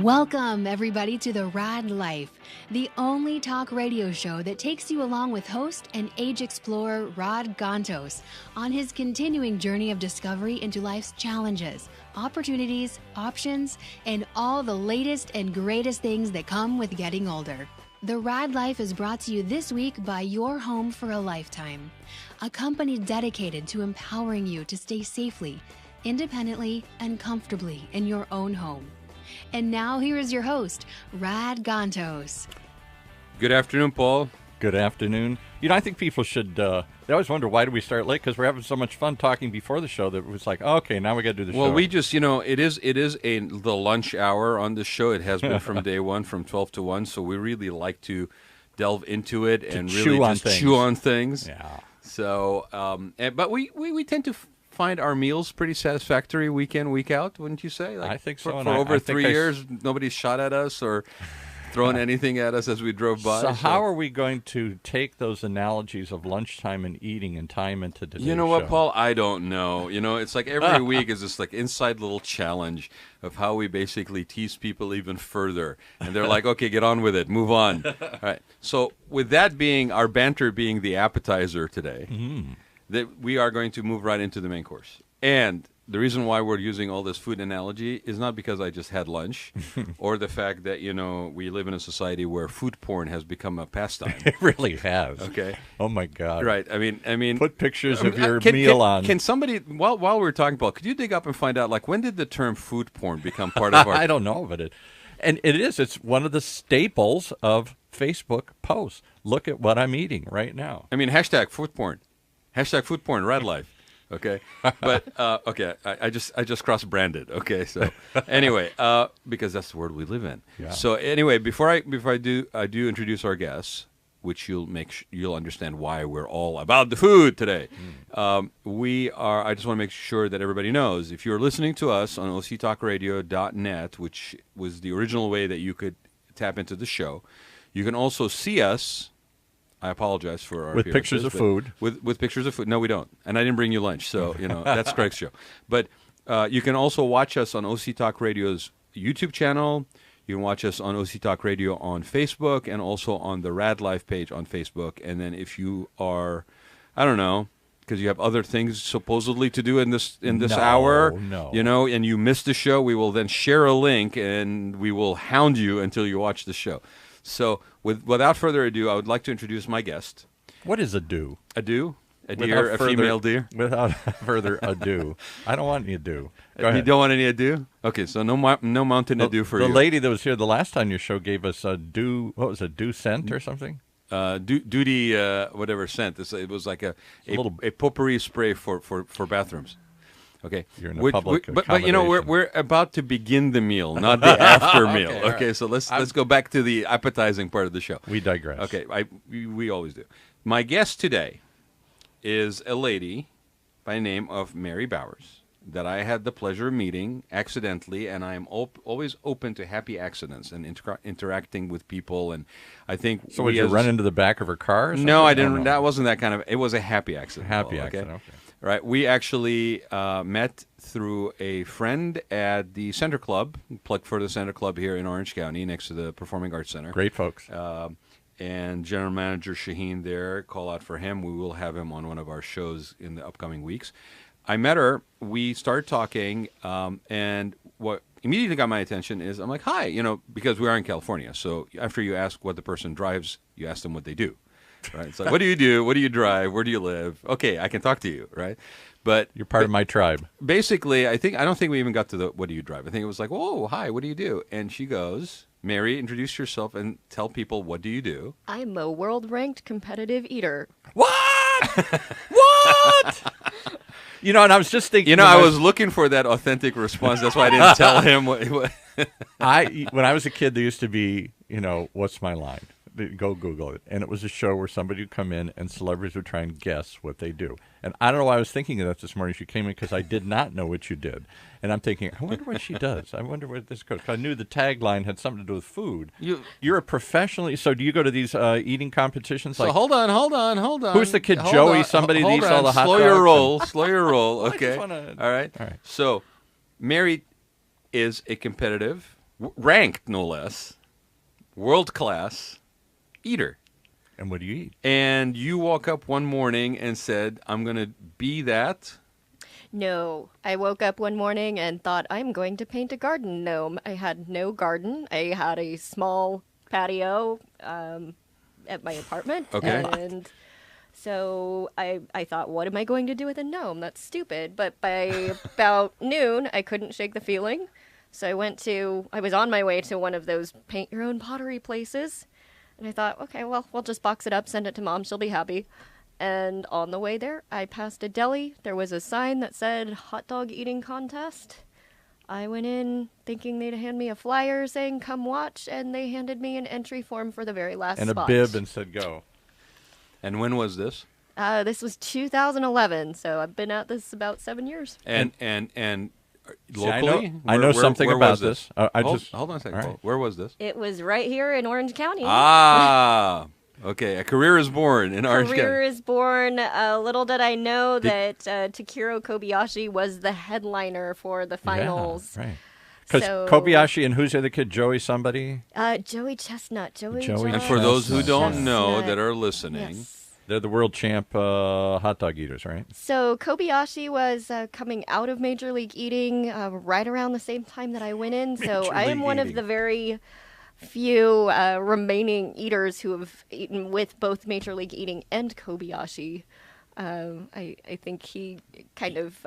Welcome, everybody, to the Raad Life, the only talk radio show that takes you along with host and age explorer Raad on his continuing journey of discovery into life's challenges, opportunities, options, and all the latest and greatest things that come with getting older. The Raad Life is brought to you this week by Your Home for a Lifetime, a company dedicated to empowering you to stay safely, independently, and comfortably in your own home. And now here is your host, Raad. Good afternoon, Paul. Good afternoon. You know, I think people should, they always wonder, why do we start late? Because we're having so much fun talking before the show that it was like, oh, okay, now we got to do the show. Well, we just, it is the lunch hour on the show. It has been from day one, from 12 to 1, so we really like to delve into it and really just chew on things. Yeah. So, but we tend to find our meals pretty satisfactory week in, week out, wouldn't you say? I think so. For over 3 years, nobody's shot at us or thrown anything at us as we drove by. So how are we going to take those analogies of lunchtime and eating and time into today's show? You know what, Paul? I don't know. It's like every week is this like inside little challenge of how we basically tease people even further. And they're like, okay, get on with it. Move on. All right. So with that being, our banter being the appetizer today, that we are going to move right into the main course. And the reason why we're using all this food analogy is not because I just had lunch or the fact that, we live in a society where food porn has become a pastime. It really has. Okay. Oh, my God. Right. I mean, put pictures of your meal on. Can somebody, while we're talking, Paul, could you dig up and find out, like, when did the term food porn become part of our... I don't know, but it's one of the staples of Facebook posts. Look at what I'm eating right now. I mean, hashtag food porn. Hashtag food porn, Raad Life. Okay, but okay, I just cross-branded. Okay, so anyway, because that's the world we live in. Yeah. So anyway, before I do introduce our guests, which you'll understand why we're all about the food today. We are. I just want to make sure that everybody knows, if you're listening to us on octalkradio.net, which was the original way that you could tap into the show, you can also see us. I apologize for our with pictures of food. With pictures of food. No, we don't. And I didn't bring you lunch, so that's Greg's show. But you can also watch us on OC Talk Radio's YouTube channel. You can watch us on OC Talk Radio on Facebook and also on the Raad Life page on Facebook. And then if you are, I don't know, because you have other things supposedly to do in this hour, and you missed the show, we will then share a link and we will hound you until you watch the show. So, without further ado, I would like to introduce my guest. What is a do? A do? A deer? A female deer? Without further ado. I don't want any ado. Go ahead. You don't want any ado? Okay, so no mountain ado for you. The lady that was here the last time your show gave us a do, what was it, do scent or something? Duty, whatever scent. It was like a potpourri spray for bathrooms. Okay, you're in a public but we're about to begin the meal, not the after meal. Okay, right. So let's go back to the appetizing part of the show. We digress. Okay, we always do. My guest today is a lady by the name of Mary Bowers that I had the pleasure of meeting accidentally, and I am always open to happy accidents and interacting with people. And I think so. Did you run into the back of her car? Or something? No, I didn't. That wasn't that kind of. It was a happy accident. Happy accident. Okay. Right, we actually met through a friend at the Center Club, plug for the Center Club here in Orange County, next to the Performing Arts Center. Great folks. And General Manager Shaheen there, call out for him. We will have him on one of our shows in the upcoming weeks. I met her, we started talking, and what immediately got my attention is, I'm like, hi, because we are in California, so after you ask what the person drives, you ask them what they do. Right. It's like, what do you do? What do you drive? Where do you live? Okay, I can talk to you, right? But you're part of my tribe. Basically, I don't think we even got to the what do you drive. I think it was like, whoa, hi, what do you do? And she goes, Mary, introduce yourself and tell people, what do you do? I'm a world-ranked competitive eater. What? What? And I was just thinking. I was looking for that authentic response. That's why I didn't tell him what. When I was a kid, there used to be, what's my line? Go Google it. And it was a show where somebody would come in and celebrities would try and guess what they do. And I don't know why I was thinking of that this morning. She came in because I did not know what you did. And I'm thinking, I wonder what she does. I wonder what this goes. I knew the tagline had something to do with food. You're a professionally. So do you go to these eating competitions? So hold on. Who's the kid? Joey, somebody that eats all the hot dogs? Slow your roll. Okay. All right. So Mary is a competitive ranked no less, world-class eater. And what do you eat? And you woke up one morning and said, I'm going to be that. No, I woke up one morning and thought I'm going to paint a garden gnome. I had no garden. I had a small patio at my apartment. Okay. And so I thought, what am I going to do with a gnome? That's stupid. But by about noon, I couldn't shake the feeling. So I was on my way to one of those paint your own pottery places. And I thought, okay, well, we'll just box it up, send it to Mom. She'll be happy. And on the way there, I passed a deli. There was a sign that said hot dog eating contest. I went in thinking they'd hand me a flyer saying come watch, and they handed me an entry form for the very last And spot. a bib and said go. And when was this? This was 2011, so I've been at this about 7 years. And See, locally? I know something where about was this. Hold on a second. All right. Paul. Where was this? It was right here in Orange County. Ah, okay. A career is born in Orange Career County. is born. Little did I know that Takiro Kobayashi was the headliner for the finals. Yeah, right. Because So- Kobayashi and who's the other kid? Joey somebody? Joey Chestnut. Joey And for those who don't Chestnut. know that are listening, Yes. They're the world champ hot dog eaters, right? So Kobayashi was coming out of Major League Eating right around the same time that I went in. So Major I am League one of Eating. the very few remaining eaters who have eaten with both Major League Eating and Kobayashi. I think he kind of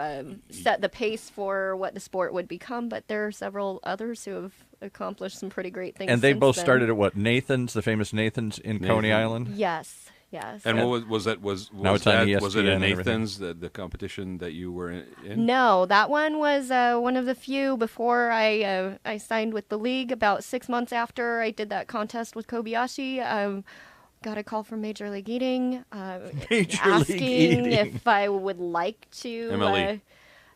set the pace for what the sport would become, but there are several others who have accomplished some pretty great things. And they since both then. started at what? Nathan's, the famous Nathan's in Coney Nathan. Island? Yes. Yes. and what was that? Was Now it's on that was it ESPN in and everything. Nathan's the competition that you were in? No, that one was one of the few before I signed with the league. About 6 months after I did that contest with Kobayashi, got a call from Major League Eating Major League asking Eating. if I would like to MLE.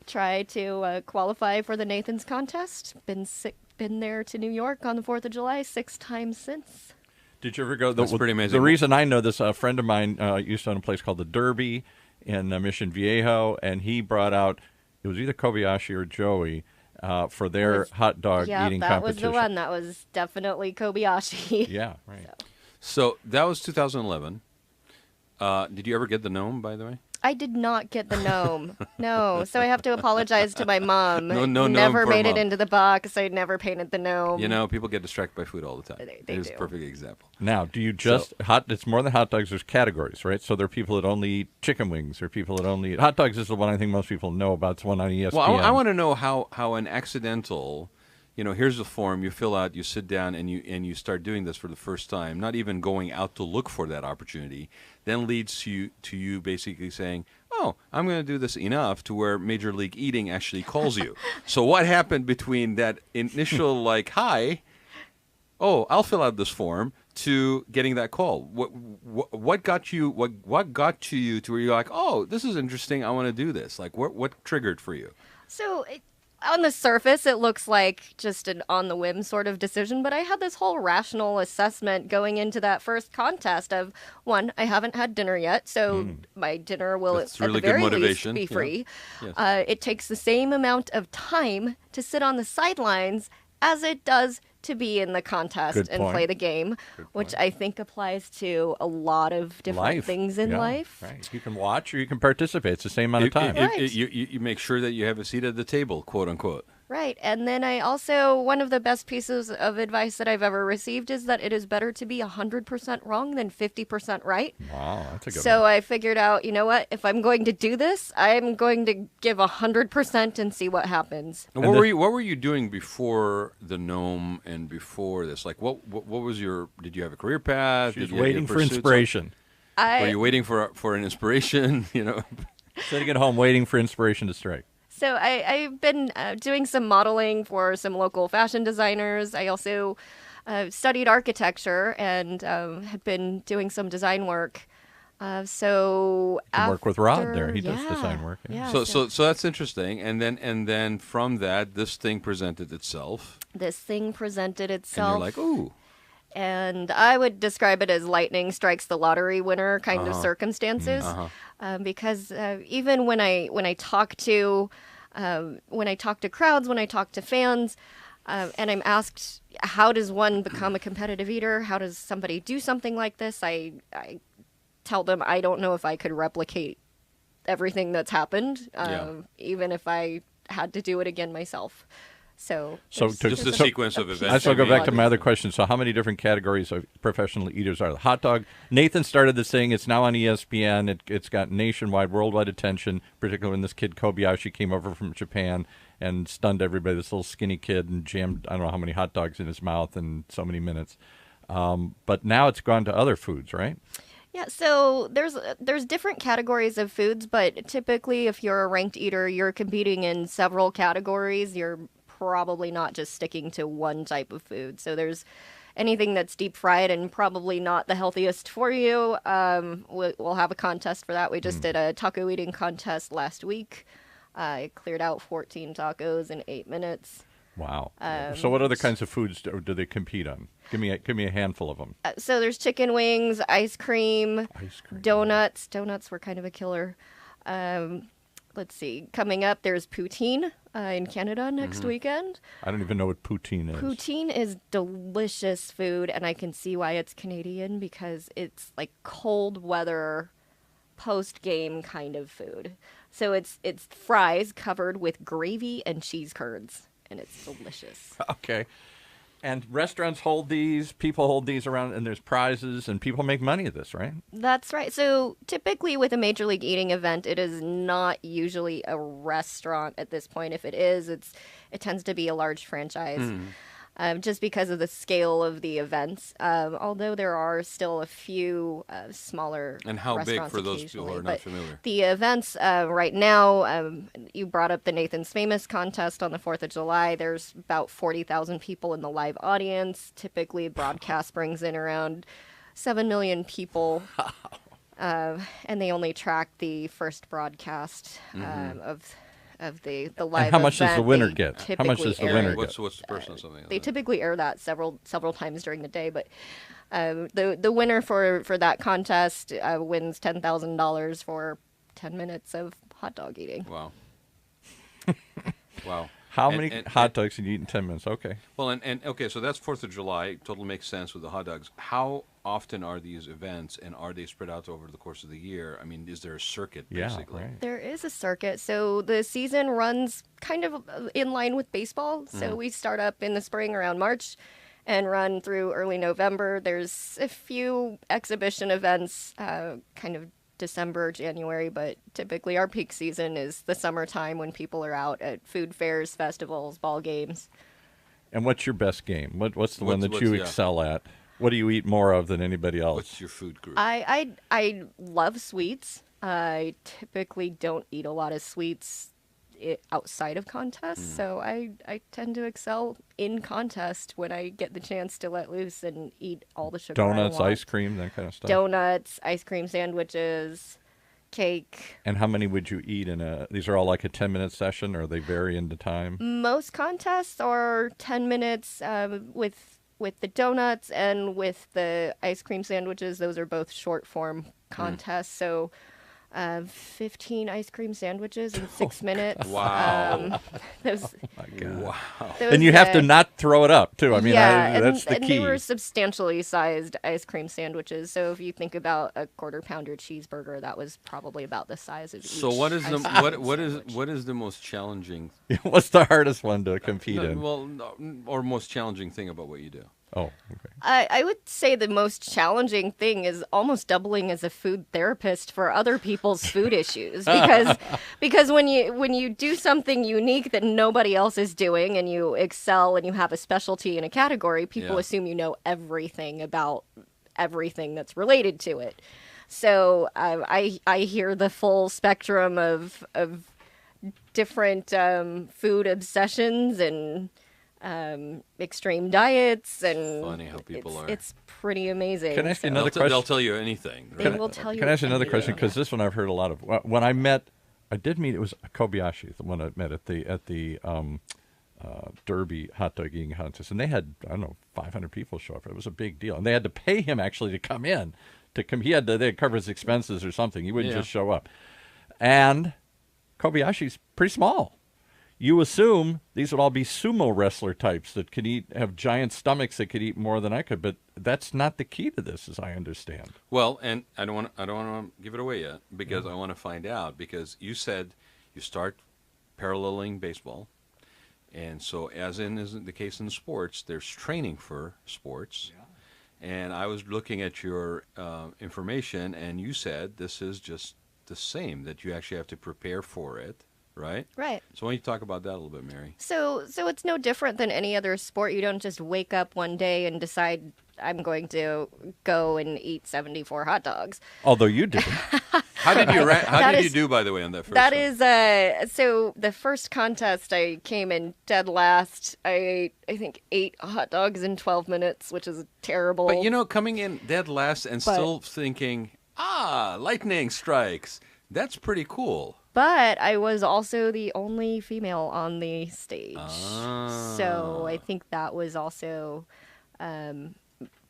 try to qualify for the Nathan's contest. Been there to New York on the 4th of July 6 times since. Did you ever go? That's pretty amazing. The reason I know this, a friend of mine used to own a place called the Derby in Mission Viejo, and he brought out, it was either Kobayashi or Joey, for their hot dog eating that was competition. the one. That was definitely Kobayashi. Yeah, right. So that was 2011. Did you ever get the gnome, by the way? I did not get the gnome. No, so I have to apologize to my mom. No gnome Never for made Mom. it into the box. I never painted the gnome. You know, people get distracted by food all the time. They Here's a do. perfect example. Now, do you just it's more than hot dogs, there's categories, right? So there are people that only eat chicken wings, or people that only eat hot dogs is the one I think most people know about. It's the one on ESPN. Well, I want to know how an accidental, here's a form you fill out, you sit down, and you start doing this for the first time, not even going out to look for that opportunity, then leads to you basically saying, oh, I'm going to do this enough to where Major League Eating actually calls you. So what happened between that initial hi, oh, I'll fill out this form, to getting that call? What got you? What got to you to where you're like, oh, this is interesting, I want to do this? Like, what triggered for you? So on the surface, it looks like just an on-the-whim sort of decision, but I had this whole rational assessment going into that first contest of, one, I haven't had dinner yet, so my dinner will That's at really the good very motivation. least be Yeah. free. Yes. It takes the same amount of time to sit on the sidelines as it does to be in the contest Good and point. play the game, which I think applies to a lot of different Life. things in Yeah, life. Right. You can watch or you can participate. It's the same amount of time. Right. You make sure that you have a seat at the table, quote unquote. Right. And then I also, one of the best pieces of advice that I've ever received is that it is better to be 100% wrong than 50% right. Wow, that's a good So one. I figured out, you know what? If I'm going to do this, I'm going to give 100% and see what happens. And what were you doing before the gnome and before this? Like, what was your? Did you have a career path? She's Did you have waiting for pursuits? inspiration. Were you waiting for an inspiration? Sitting at home waiting for inspiration to strike. So I've been doing some modeling for some local fashion designers. I also studied architecture and had been doing some design work. So You work with Raad there. after- He does design work. Yeah. Yeah, So that's interesting. And then from that, this thing presented itself, this thing presented and itself. you're like, ooh. And I would describe it as lightning strikes the lottery winner kind of circumstances, because even when I talk to crowds, when I talk to fans, And I'm asked, how does one become a competitive eater? How does somebody do something like this? I tell them I don't know if I could replicate everything that's happened, even if I had to do it again myself. So just the sequence of events. I still go back to my other question. So how many different categories of professional eaters are there? Hot dog. Nathan started this thing. It's now on ESPN. It's got nationwide, worldwide attention, particularly when this kid Kobayashi came over from Japan and stunned everybody, this little skinny kid, and jammed, I don't know how many hot dogs in his mouth in so many minutes. But now it's gone to other foods, right? Yeah, so there's different categories of foods, but typically if you're a ranked eater, you're competing in several categories. You're probably not just sticking to one type of food. So there's anything that's deep fried and probably not the healthiest for you. We'll have a contest for that. We just did a taco eating contest last week. I cleared out 14 tacos in 8 minutes. Wow. So what other kinds of foods do they compete on? Give me a handful of them. So there's chicken wings, ice cream, donuts. Donuts were kind of a killer. Let's see. Coming up, there's poutine in Canada next weekend. I don't even know what poutine is. Poutine is delicious food, and I can see why it's Canadian, because it's like cold weather, post-game kind of food. So it's fries covered with gravy and cheese curds, and it's delicious. Okay. And restaurants hold these, people hold these around, and there's prizes, and people make money at this, right? That's right. So typically with a Major League Eating event, it is not usually a restaurant at this point. If it is, it tends to be a large franchise. Just because of the scale of the events. Although there are still a few smaller And how big restaurants for those people who are not familiar? The events right now, you brought up the Nathan's Famous contest on the 4th of July. There's about 40,000 people in the live audience. Typically, broadcast brings in around 7 million people. And they only track the first broadcast of the live And how much event. does the winner get? How much does the winner get? What's the person something? They typically air that several times during the day, but the winner for that contest wins $10,000 for 10 minutes of hot dog eating. Wow. Wow. How many hot dogs can you eat in 10 minutes? Okay. Well, and okay, so that's 4th of July. Totally makes sense with the hot dogs. How often are these events, and are they spread out over the course of the year? I mean, is there a circuit, basically? Yeah, right. There is a circuit. So the season runs kind of in line with baseball. So we start up in the spring around March and run through early November. There's a few exhibition events kind of December, January, but typically our peak season is the summertime when people are out at food fairs, festivals, ball games. And what's your best game? What's the one that you excel at? What do you eat more of than anybody else? What's your food group? I love sweets. I typically don't eat a lot of sweets outside of contests, so I tend to excel in contest when I get the chance to let loose and eat all the sugar Donuts, I want. ice cream, that kind of stuff. Donuts, ice cream sandwiches, cake. And how many would you eat in a? These are all like a 10-minute session, or they vary into time? Most contests are 10 minutes with the donuts and with the ice cream sandwiches. Those are both short form contests. So 15 ice cream sandwiches in 6 minutes. Wow. Those, Oh my God. Wow. And you have to not throw it up, too. I mean, that's the and key. they were substantially sized ice cream sandwiches. So if you think about a quarter-pounder cheeseburger, that was probably about the size of each. So what is the sandwich. what is the most challenging? What's the hardest one to compete in? Well, or most challenging thing about what you do? Oh, okay. I would say the most challenging thing is almost doubling as a food therapist for other people's food issues, because when you do something unique that nobody else is doing and you excel and you have a specialty in a category, people assume you know everything about everything that's related to it. So I hear the full spectrum of different food obsessions and extreme diets, and Funny how people are. It's pretty amazing. Can I ask you another question? They'll tell you anything. They Right? will tell you. Can I ask you another question? anything. Because this one I've heard a lot of. When I did meet, it was Kobayashi, the one I met at the Derby hot dog eating contest, and they had, I don't know, 500 people show up. It was a big deal, and they had to pay him actually to come in. They had to cover his expenses or something. He wouldn't just show up. And Kobayashi's pretty small. you assume these would all be sumo wrestler types that could have giant stomachs that could eat more than I could, but that's not the key to this, as I understand. Well, and I don't want to give it away yet because I want to find out, because you said you start paralleling baseball, and so as is the case in sports, there's training for sports. Yeah. And I was looking at your information, and you said this is just the same, that you actually have to prepare for it. Right? Right. So why don't you talk about that a little bit, Mary? So it's no different than any other sport. You don't just wake up one day and decide I'm going to go and eat 74 hot dogs. Although you did. How did you do, by the way, on that first That one? is, so the first contest I came in dead last. I ate, I think, 8 hot dogs in 12 minutes, which is terrible. But, coming in dead last and still thinking, lightning strikes. That's pretty cool. But I was also the only female on the stage. So I think that was also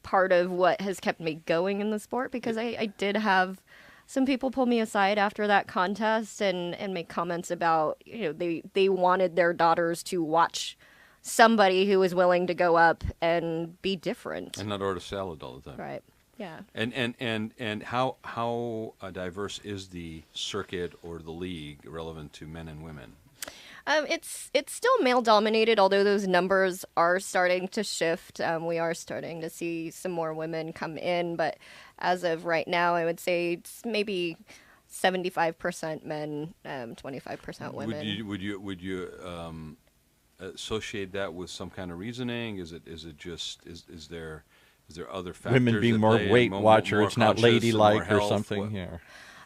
part of what has kept me going in the sport, because I did have some people pull me aside after that contest and make comments about, they wanted their daughters to watch somebody who was willing to go up and be different. And not order salad all the time. Right. Yeah. And how diverse is the circuit or the league relevant to men and women? It's still male dominated, although those numbers are starting to shift. We are starting to see some more women come in, but as of right now, I would say it's maybe 75% men, 25% women. Would you associate that with some kind of reasoning? Is there other factors? Women being more Weight Watchers, not ladylike or something. Yeah.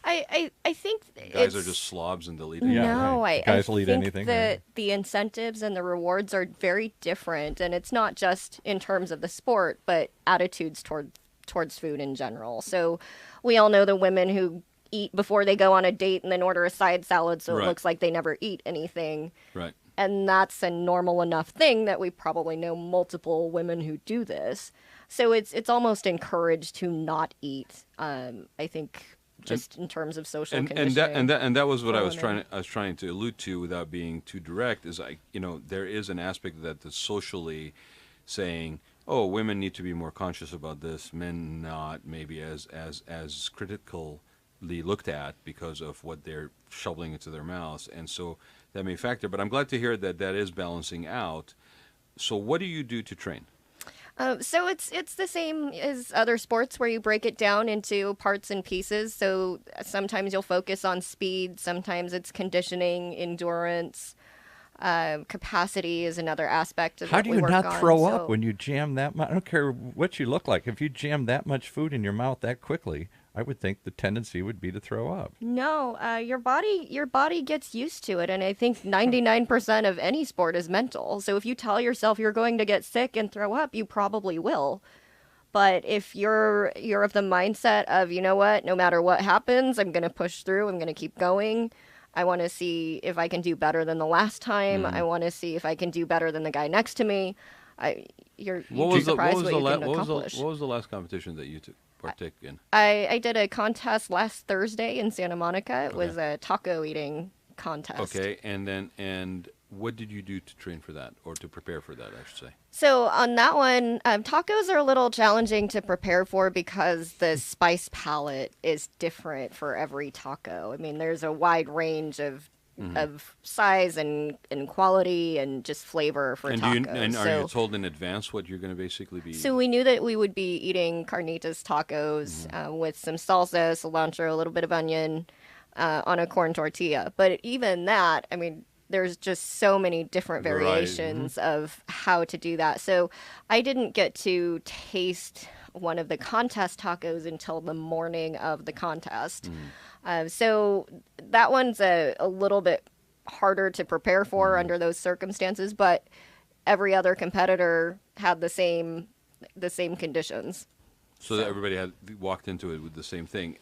I think guys are just slobs and delete it. No, right. Guys will eat think anything. That the incentives and the rewards are very different, and it's not just in terms of the sport, but attitudes towards food in general. So we all know the women who eat before they go on a date and then order a side salad, so it looks like they never eat anything. Right. And that's a normal enough thing that we probably know multiple women who do this. So it's almost encouraged to not eat. I think just in terms of social conditioning. And that was what I was trying to allude to without being too direct. Is there is an aspect that's socially saying, oh, women need to be more conscious about this, men not maybe as critically looked at because of what they're shoveling into their mouths, and so that may factor. But I'm glad to hear that is balancing out. So what do you do to train? So it's the same as other sports where you break it down into parts and pieces. So sometimes you'll focus on speed, sometimes it's conditioning, endurance, capacity is another aspect of How what do we you work not on. throw up when you jam that much? I don't care what you look like. If you jam that much food in your mouth that quickly, I would think the tendency would be to throw up. No, your body gets used to it, and I think 99% of any sport is mental. So if you tell yourself you're going to get sick and throw up, you probably will. But if you're of the mindset of, you know what, no matter what happens, I'm going to push through, I'm going to keep going. I want to see if I can do better than the last time. I want to see if I can do better than the guy next to me. You'd be surprised what you can accomplish. What was the last competition that you partake in? I did a contest last Thursday in Santa Monica. It was a taco eating contest. Okay, and what did you do to train for that, or to prepare for that, I should say? So on that one, tacos are a little challenging to prepare for because the spice palette is different for every taco. I mean, there's a wide range of size and quality and just flavor for tacos. Are you told in advance what you're going to basically be? So we knew that we would be eating carnitas tacos with some salsa, cilantro, a little bit of onion on a corn tortilla. But even that, I mean, there's just so many different variations of how to do that. So I didn't get to taste one of the contest tacos until the morning of the contest. So that one's a little bit harder to prepare for under those circumstances, but every other competitor had the same conditions. So that everybody had walked into it with the same thing.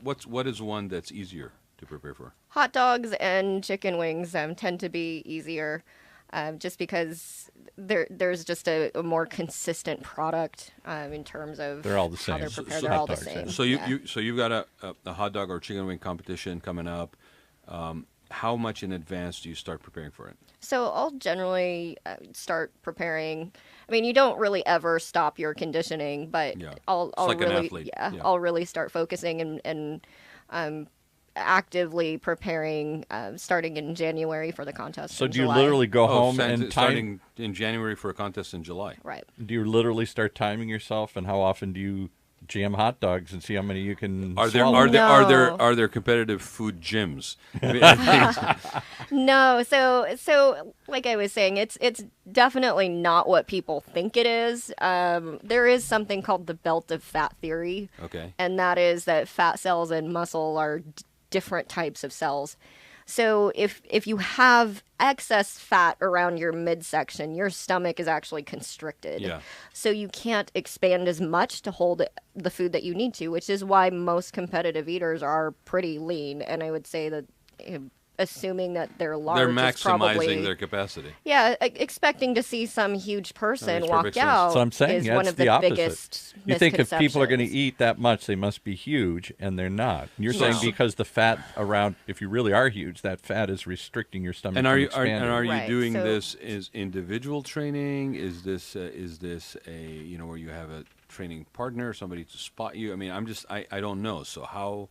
What is one that's easier to prepare for? Hot dogs and chicken wings tend to be easier, just because there's just a more consistent product in terms of they're all the same. How they're prepared. They're all the same. So you've got a hot dog or chicken wing competition coming up. how much in advance do you start preparing for it? So I'll generally start preparing. I mean, you don't really ever stop your conditioning, but Yeah. I'll It's like an really athlete. yeah, Yeah. I'll really start focusing and actively preparing starting in January for the contest. So in do you July. literally go home and time? starting in January for a contest in July? Right. Do you literally start timing yourself, and how often do you jam hot dogs and see how many you can Are there swallow? No. are there competitive food gyms? I mean, No, so like I was saying, it's definitely not what people think it is. There is something called the belt of fat theory, okay. and that is that fat cells and muscle are different types of cells. So if you have excess fat around your midsection, your stomach is actually constricted. Yeah. So you can't expand as much to hold the food that you need to, which is why most competitive eaters are pretty lean. And I would say that assuming that they're large They're is maximizing probably their capacity. yeah, expecting to see some huge person makes walk perfect sense. out So I'm saying, is yeah, one it's of the the opposite. biggest You think if people are going to misconceptions. eat that much, they must be huge, and they're not. You're saying No. because the fat around, if you really are huge, that fat is restricting your stomach And from are you expanding. Right, doing so- this as individual training? Is this a where you have a training partner, somebody to spot you? I mean, I don't know. So how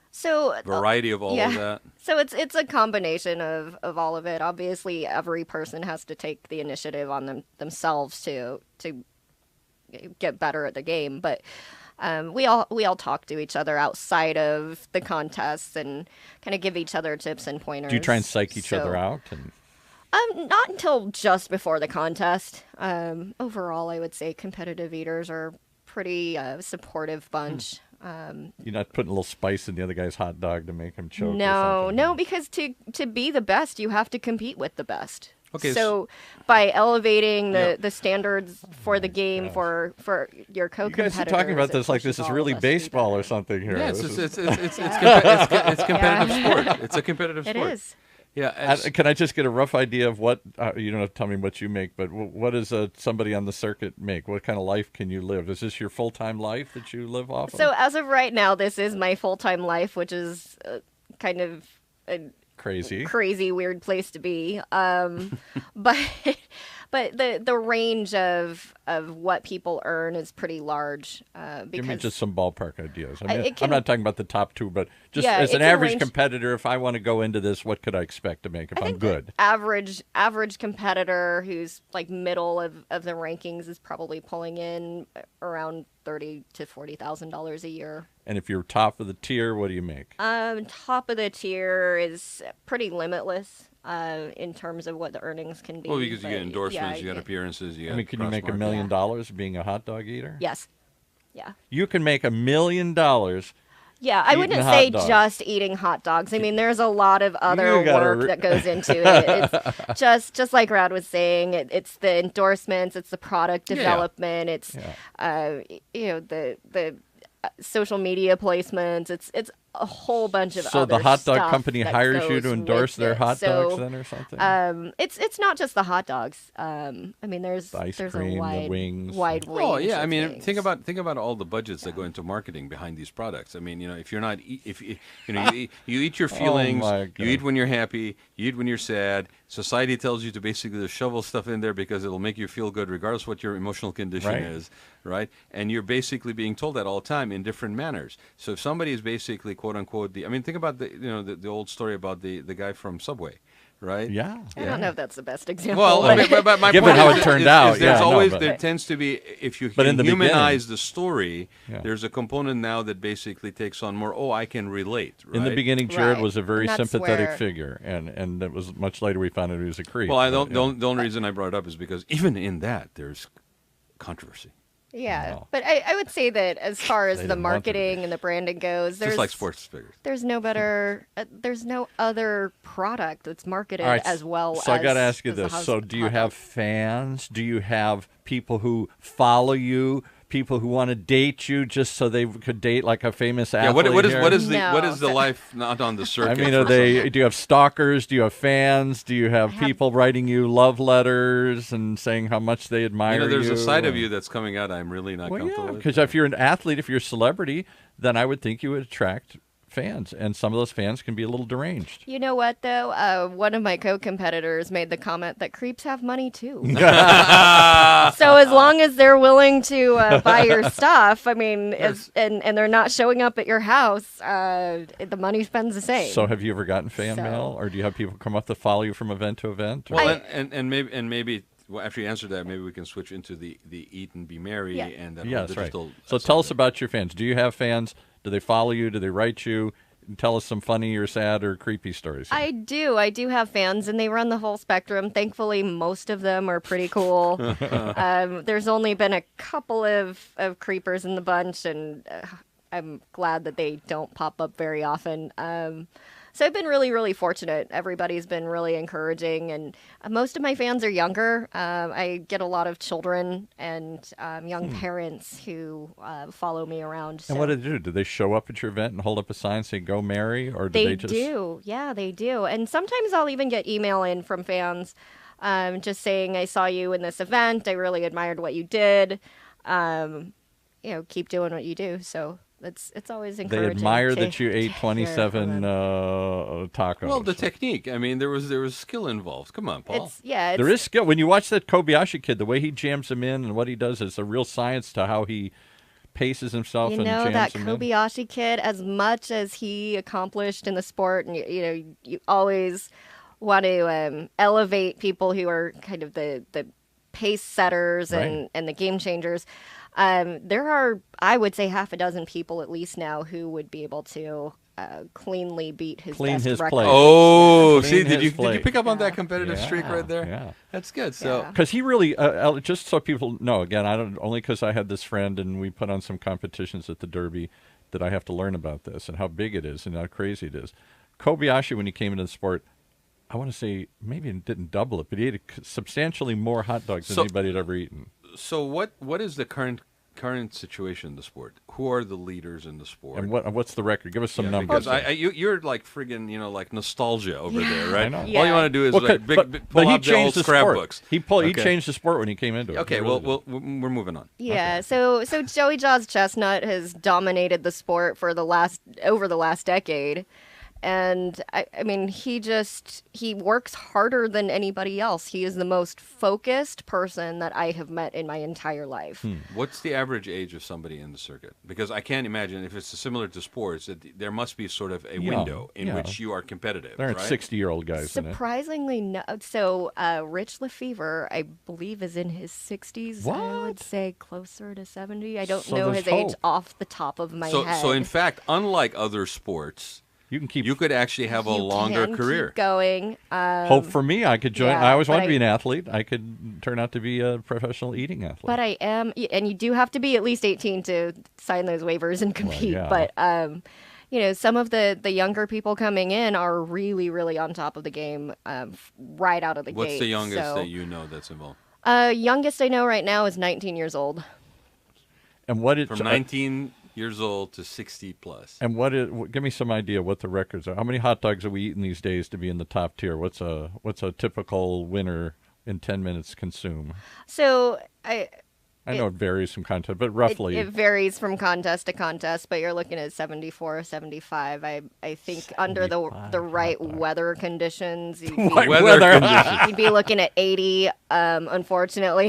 So variety of all yeah. of that? So it's a combination of all of it. Obviously, every person has to take the initiative on themselves to get better at the game. But we all talk to each other outside of the contests and kind of give each other tips and pointers. Do you try and psych each other So- out? And Not until just before the contest. Overall, I would say competitive eaters are pretty supportive bunch. you're not putting a little spice in the other guy's hot dog to make him choke? or No, something? no, because to be the best, you have to compete with the best. Okay, So by elevating Yeah. the standards for the game gosh. for your You co-competitors, guys are talking about it this like pushes this is all really of us to be baseball or better. something here. Yes, This it's is- it's competitive sport. It's a competitive It sport. is. Yeah. Can I just get a rough idea of what you don't have to tell me what you make, but what does somebody on the circuit make? What kind of life can you live? Is this your full-time life that you live off So of? as of right now, this is my full-time life, which is kind of a Crazy. crazy, weird place to be. But but the range of what people earn is pretty large. Give Because me just some ballpark ideas. I mean, it I'm can- not talking about the top two, but just Yeah, as it an can average range- competitor, if I want to go into this, what could I expect to make if I I'm think good? the average competitor who's like middle of the rankings is probably pulling in around $30,000 to $40,000 a year. And if you're top of the tier, what do you make? Top of the tier is pretty limitless in terms of what the earnings can be. Well, because you but get endorsements, yeah, you got appearances, you got. I mean, can you make $1 cross-marketing. million being a hot dog eater? Yes. Yeah. You can make $1 million. Yeah, I Eating wouldn't hot say dogs. just eating hot dogs. I mean, there's a lot of other You gotta work that goes into it. It's just like Raad was saying. It's the endorsements, it's the product Yeah. development, it's the social media placements. It's a whole bunch of So other the hot dog stuff company that hires you goes to endorse with their it. hot So, dogs then or something? it's not just the hot dogs. I mean, there's The ice there's cream, a the wide wings. wide range. Oh yeah, I of mean, things. think about all the budgets that go into marketing behind these products. I mean, if you're not, if you you eat your feelings, my you God. eat when you're happy, you eat when you're sad. Society tells you to basically just shovel stuff in there because it'll make you feel good, regardless what your emotional condition Right. is, right? And you're basically being told that all the time in different manners. So if somebody is basically quote unquote think about the old story about the guy from Subway, right? yeah. I don't know if that's the best example. Well, but- but my Given point how is it that- turned is out, there's yeah, no, always but- there tends to be if you But in can the humanize beginning- the story, Yeah. there's a component now that basically takes on more. Oh, I can relate. Right? In the beginning, Jared Right. was a very And that's sympathetic where- figure, and it was much later we found out he was a creep. Well, but, the only reason I brought it up is because even in that there's controversy. Yeah, No. but I would say that as far as They the didn't want to be. marketing and the branding goes, there's Just like sports figures. There's no better, there's no other product that's marketed All right, as well. So I got to ask you as the this: so do you hot have dog. fans? Do you have people who follow you? People who want to date you just so they could date like a famous Yeah. athlete? What is here? what is the No. what is the life not on the I circuit? mean, for are they? somebody? Do you have stalkers? Do you have fans? Do you have have- people writing you love letters and saying how much they admire you? There's a side of and- you that's coming out. I'm really not Well, comfortable yeah, with. because if you're an athlete, if you're a celebrity, then I would think you would attract fans, and some of those fans can be a little deranged. You know what, though? One of my co-competitors made the comment that creeps have money, too. So as long as they're willing to buy your stuff, I mean, and they're not showing up at your house, the money spends the same. So have you ever gotten fan mail, or do you have people come up to follow you from event to event? Well, and maybe well, after you answer that, maybe we can switch into the eat and be merry and that whole that's right. digital. So tell us about your fans. Do you have fans? Do they follow you? Do they write you? Tell us some funny or sad or creepy stories. I do have fans, and they run the whole spectrum. Thankfully, most of them are pretty cool. There's only been a couple of creepers in the bunch, and I'm glad that they don't pop up very often. So I've been really, really fortunate. Everybody's been really encouraging, and most of my fans are younger. I get a lot of children and young parents who follow me around. So. And what do they do? Do they show up at your event and hold up a sign saying "Go Mary," or do they just? They do. Yeah, they do. And sometimes I'll even get email in from fans just saying, "I saw you in this event. I really admired what you did. Keep doing what you do." So. It's always encouraging. They admire that you ate 27 tacos. Well, the technique. I mean, there was skill involved. Come on, Paul. There is skill. When you watch that Kobayashi kid, the way he jams them in and what he does is a real science to how he paces himself and jams that them Kobayashi kid, as much as he accomplished in the sport, and you always want to elevate people who are kind of the pace setters and the game changers. There are, I would say, half a dozen people at least now who would be able to cleanly beat his best record. Plate. Oh, Clean see, did you plate. pick up on that competitive streak right there? Yeah, that's good. So, because he really, just so people know, again, I don't only because I had this friend and we put on some competitions at the Derby that I have to learn about this and how big it is and how crazy it is. Kobayashi, when he came into the sport, I want to say maybe it didn't double it, but he ate substantially more hot dogs than anybody had ever eaten. So what is the current situation in the sport? Who are the leaders in the sport? And what's the record? Give us some numbers. Because you're like friggin', like nostalgia over there, right? I know. All you want to do is pull out the old scrapbooks. He changed the sport when he came into it. Okay, we're moving on. Yeah, okay. So Joey Jaws Chestnut has dominated the sport for over the last decade. And I mean, he works harder than anybody else. He is the most focused person that I have met in my entire life. What's the average age of somebody in the circuit? Because I can't imagine if it's similar to sports, there must be sort of a window in which you are competitive. There aren't 60-year-old guys. Surprisingly, no. So Rich Lefevre, I believe, is in his 60s. What? I would say closer to 70. I don't know his age off the top of my head. So in fact, unlike other sports. You could actually have a longer career. Keep going. Hope for me, I could join. Yeah, I always wanted to be an athlete. I could turn out to be a professional eating athlete. But I am, and you do have to be at least 18 to sign those waivers and compete. Well, yeah. But some of the younger people coming in are really, really on top of the game right out of the gate. What's the youngest that you know that's involved? Youngest I know right now is 19 years old. And what is from 19 years old to 60 plus. And give me some idea what the records are. How many hot dogs are we eating these days to be in the top tier? What's a typical winner in 10 minutes consume? So I know it varies from contest, but roughly. It varies from contest to contest, but you're looking at 74, 75. I think under the right weather conditions, you'd be looking at 80. Unfortunately,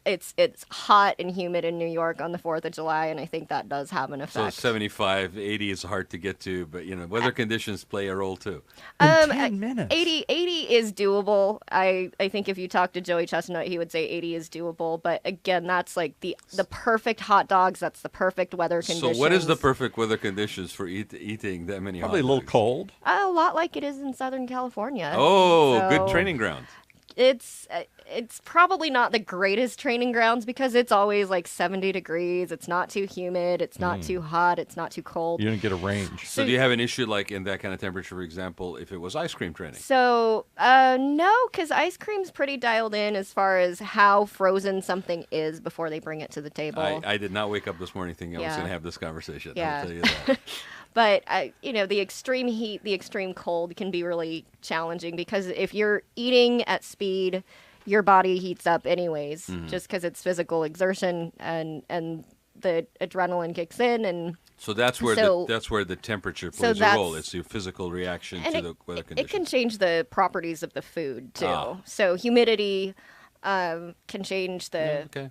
it's hot and humid in New York on the 4th of July, and I think that does have an effect. So 75, 80 is hard to get to, but weather conditions play a role too. 10 minutes. 80 is doable. I think if you talk to Joey Chestnut, he would say 80 is doable, but again, that's like the perfect hot dogs. That's the perfect weather conditions. So what is the perfect weather conditions for eating that many hot dogs? Probably a little cold. A lot like it is in Southern California. Oh, good training ground. It's probably not the greatest training grounds because it's always like 70 degrees. It's not too humid. It's not too hot. It's not too cold. You don't get a range. So do you have an issue like in that kind of temperature, for example, if it was ice cream training? So no, because ice cream's pretty dialed in as far as how frozen something is before they bring it to the table. I did not wake up this morning thinking I was going to have this conversation. Yeah. I'll tell you that. But, the extreme heat, the extreme cold can be really challenging because if you're eating at speed, your body heats up anyways, just because it's physical exertion and the adrenaline kicks in, and So that's where the temperature plays a role. It's your physical reaction to the weather conditions. It can change the properties of the food too. So humidity can change the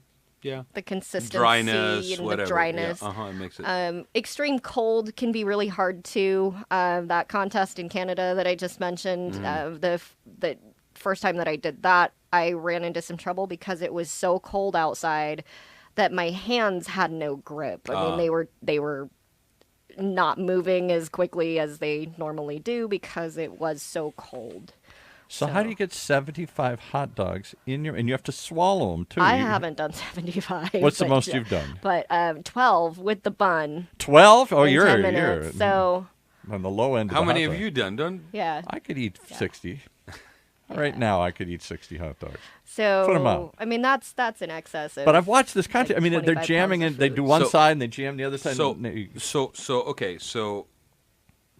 the consistency dryness, and whatever. the dryness. Yeah. It makes it. Extreme cold can be really hard too. That contest in Canada that I just mentioned, the first time that I did that, I ran into some trouble because it was so cold outside that my hands had no grip. I mean, they were not moving as quickly as they normally do because it was so cold. So how do you get 75 hot dogs in your, and you have to swallow them too? I haven't done 75. What's the most you've done? But 12 with the bun. 12? Oh, in you're 10 minutes. So on the low end. Of How the many hot have dog. you done? yeah. I could eat 60. Right now, I could eat 60 hot dogs. So Put 'em out. I mean, that's in excess of. But I've watched this content. like I mean, they're 25 jamming pounds it. of They food. do one So- side and they jam the other side. So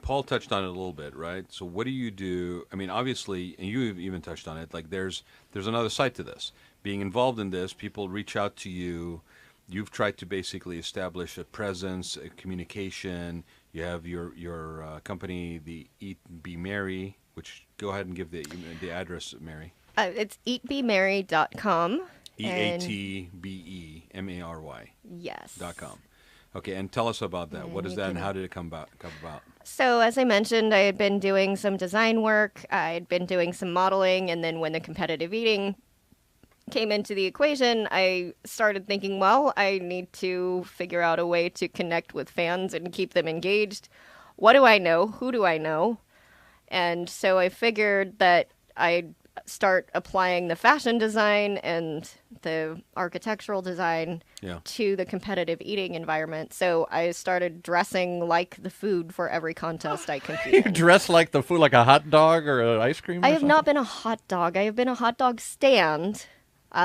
Paul touched on it a little bit, right? So what do you do? I mean, obviously, and you even touched on it. Like, there's another side to this. Being involved in this, people reach out to you. You've tried to basically establish a presence, a communication. You have your company, the Eat Be Merry, which go ahead and give the address, Mary. It's eatbemary.com. EATBEMARY. Yes. .com. Okay, and tell us about that. What is that, and how did it come about? So as I mentioned, I had been doing some design work. I had been doing some modeling, and then when the competitive eating came into the equation, I started thinking, well, I need to figure out a way to connect with fans and keep them engaged. What do I know? Who do I know? And so I figured that I'd start applying the fashion design and the architectural design to the competitive eating environment. So I started dressing like the food for every contest I compete You in. dress like the food, like a hot dog or an ice cream? I have not been a hot dog. I have been a hot dog stand, but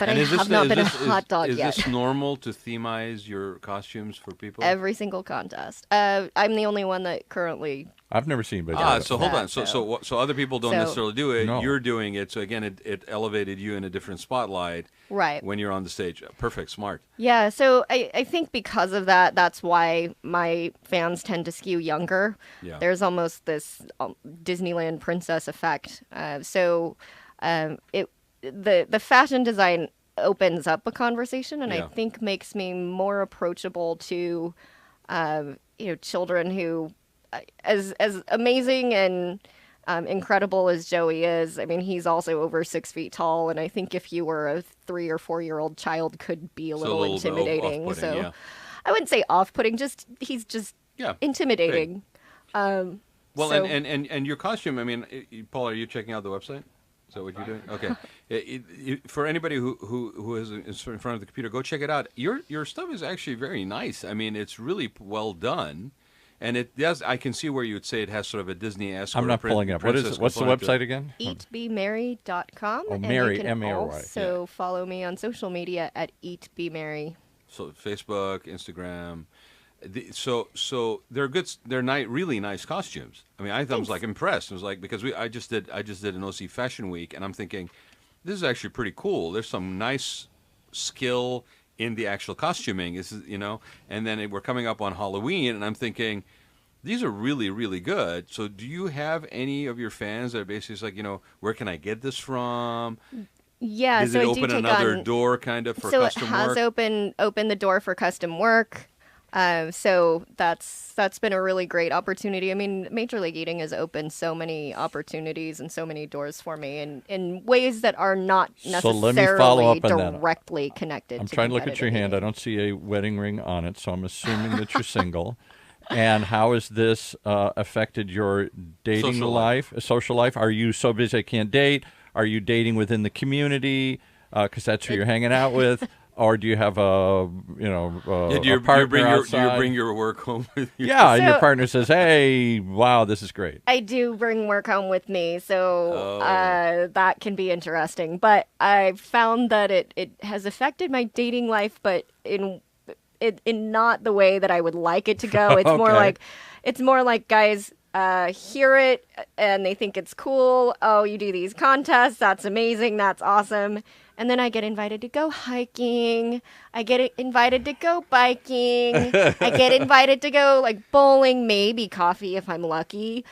I have not been a hot dog is yet. Is this normal to themize your costumes for people? Every single contest. I'm the only one that currently. I've never seen anybody do it. So hold on. So other people don't necessarily do it. No. You're doing it. So again, it elevated you in a different spotlight. Right. When you're on the stage. Perfect. Smart. Yeah, so I think because of that, that's why my fans tend to skew younger. Yeah. There's almost this Disneyland princess effect. The fashion design opens up a conversation, and I think makes me more approachable to children who, as amazing and incredible as Joey is, I mean, he's also over 6 feet tall, and I think if you were a 3 or 4 year old child, could be a little intimidating. off-putting, So I wouldn't say off-putting, he's just intimidating. Well, so- and your costume. I mean, Paul, are you checking out the website? Is that what you're doing? Okay. For anybody who is in front of the computer, go check it out. Your stuff is actually very nice. I mean, it's really well done. And it does. I can see where you would say it has sort of a Disney-esque. I'm not pulling it up. What's the website again? EatBeMerry.com. Oh, and Mary, you can M-A-R-Y. also follow me on social media at EatBeMerry. So Facebook, Instagram. So they're good. They're really nice costumes. I mean, I was like impressed. It was like, because I just did an OC Fashion Week, and I'm thinking, this is actually pretty cool. There's some nice skill in the actual costuming, and then we're coming up on Halloween, and I'm thinking, these are really, really good. So do you have any of your fans that are basically like, where can I get this from? Yeah, Does so it I open do take another on, door kind of for so custom it has work? opened the door for custom work. So that's been a really great opportunity. I mean, Major League Eating has opened so many opportunities and so many doors for me in ways that are not So let me follow necessarily up on that. directly connected I'm to trying to look at your competitive hand. I eating. don't see a wedding ring on it, so I'm assuming that you're single. And how has this affected your dating social life? Are you so busy I can't date? Are you dating within the community because that's who you're hanging out with? Or do you have a partner outside? Do you bring your work home with you? Yeah, and your So- partner says, "Hey, wow, this is great." I do bring work home with me, so that can be interesting. But I've found that it has affected my dating life, but in not the way that I would like it to go. It's more like guys hear it and they think it's cool. Oh, you do these contests. That's amazing. That's awesome. And then I get invited to go hiking. I get invited to go biking. I get invited to go like bowling, maybe coffee if I'm lucky.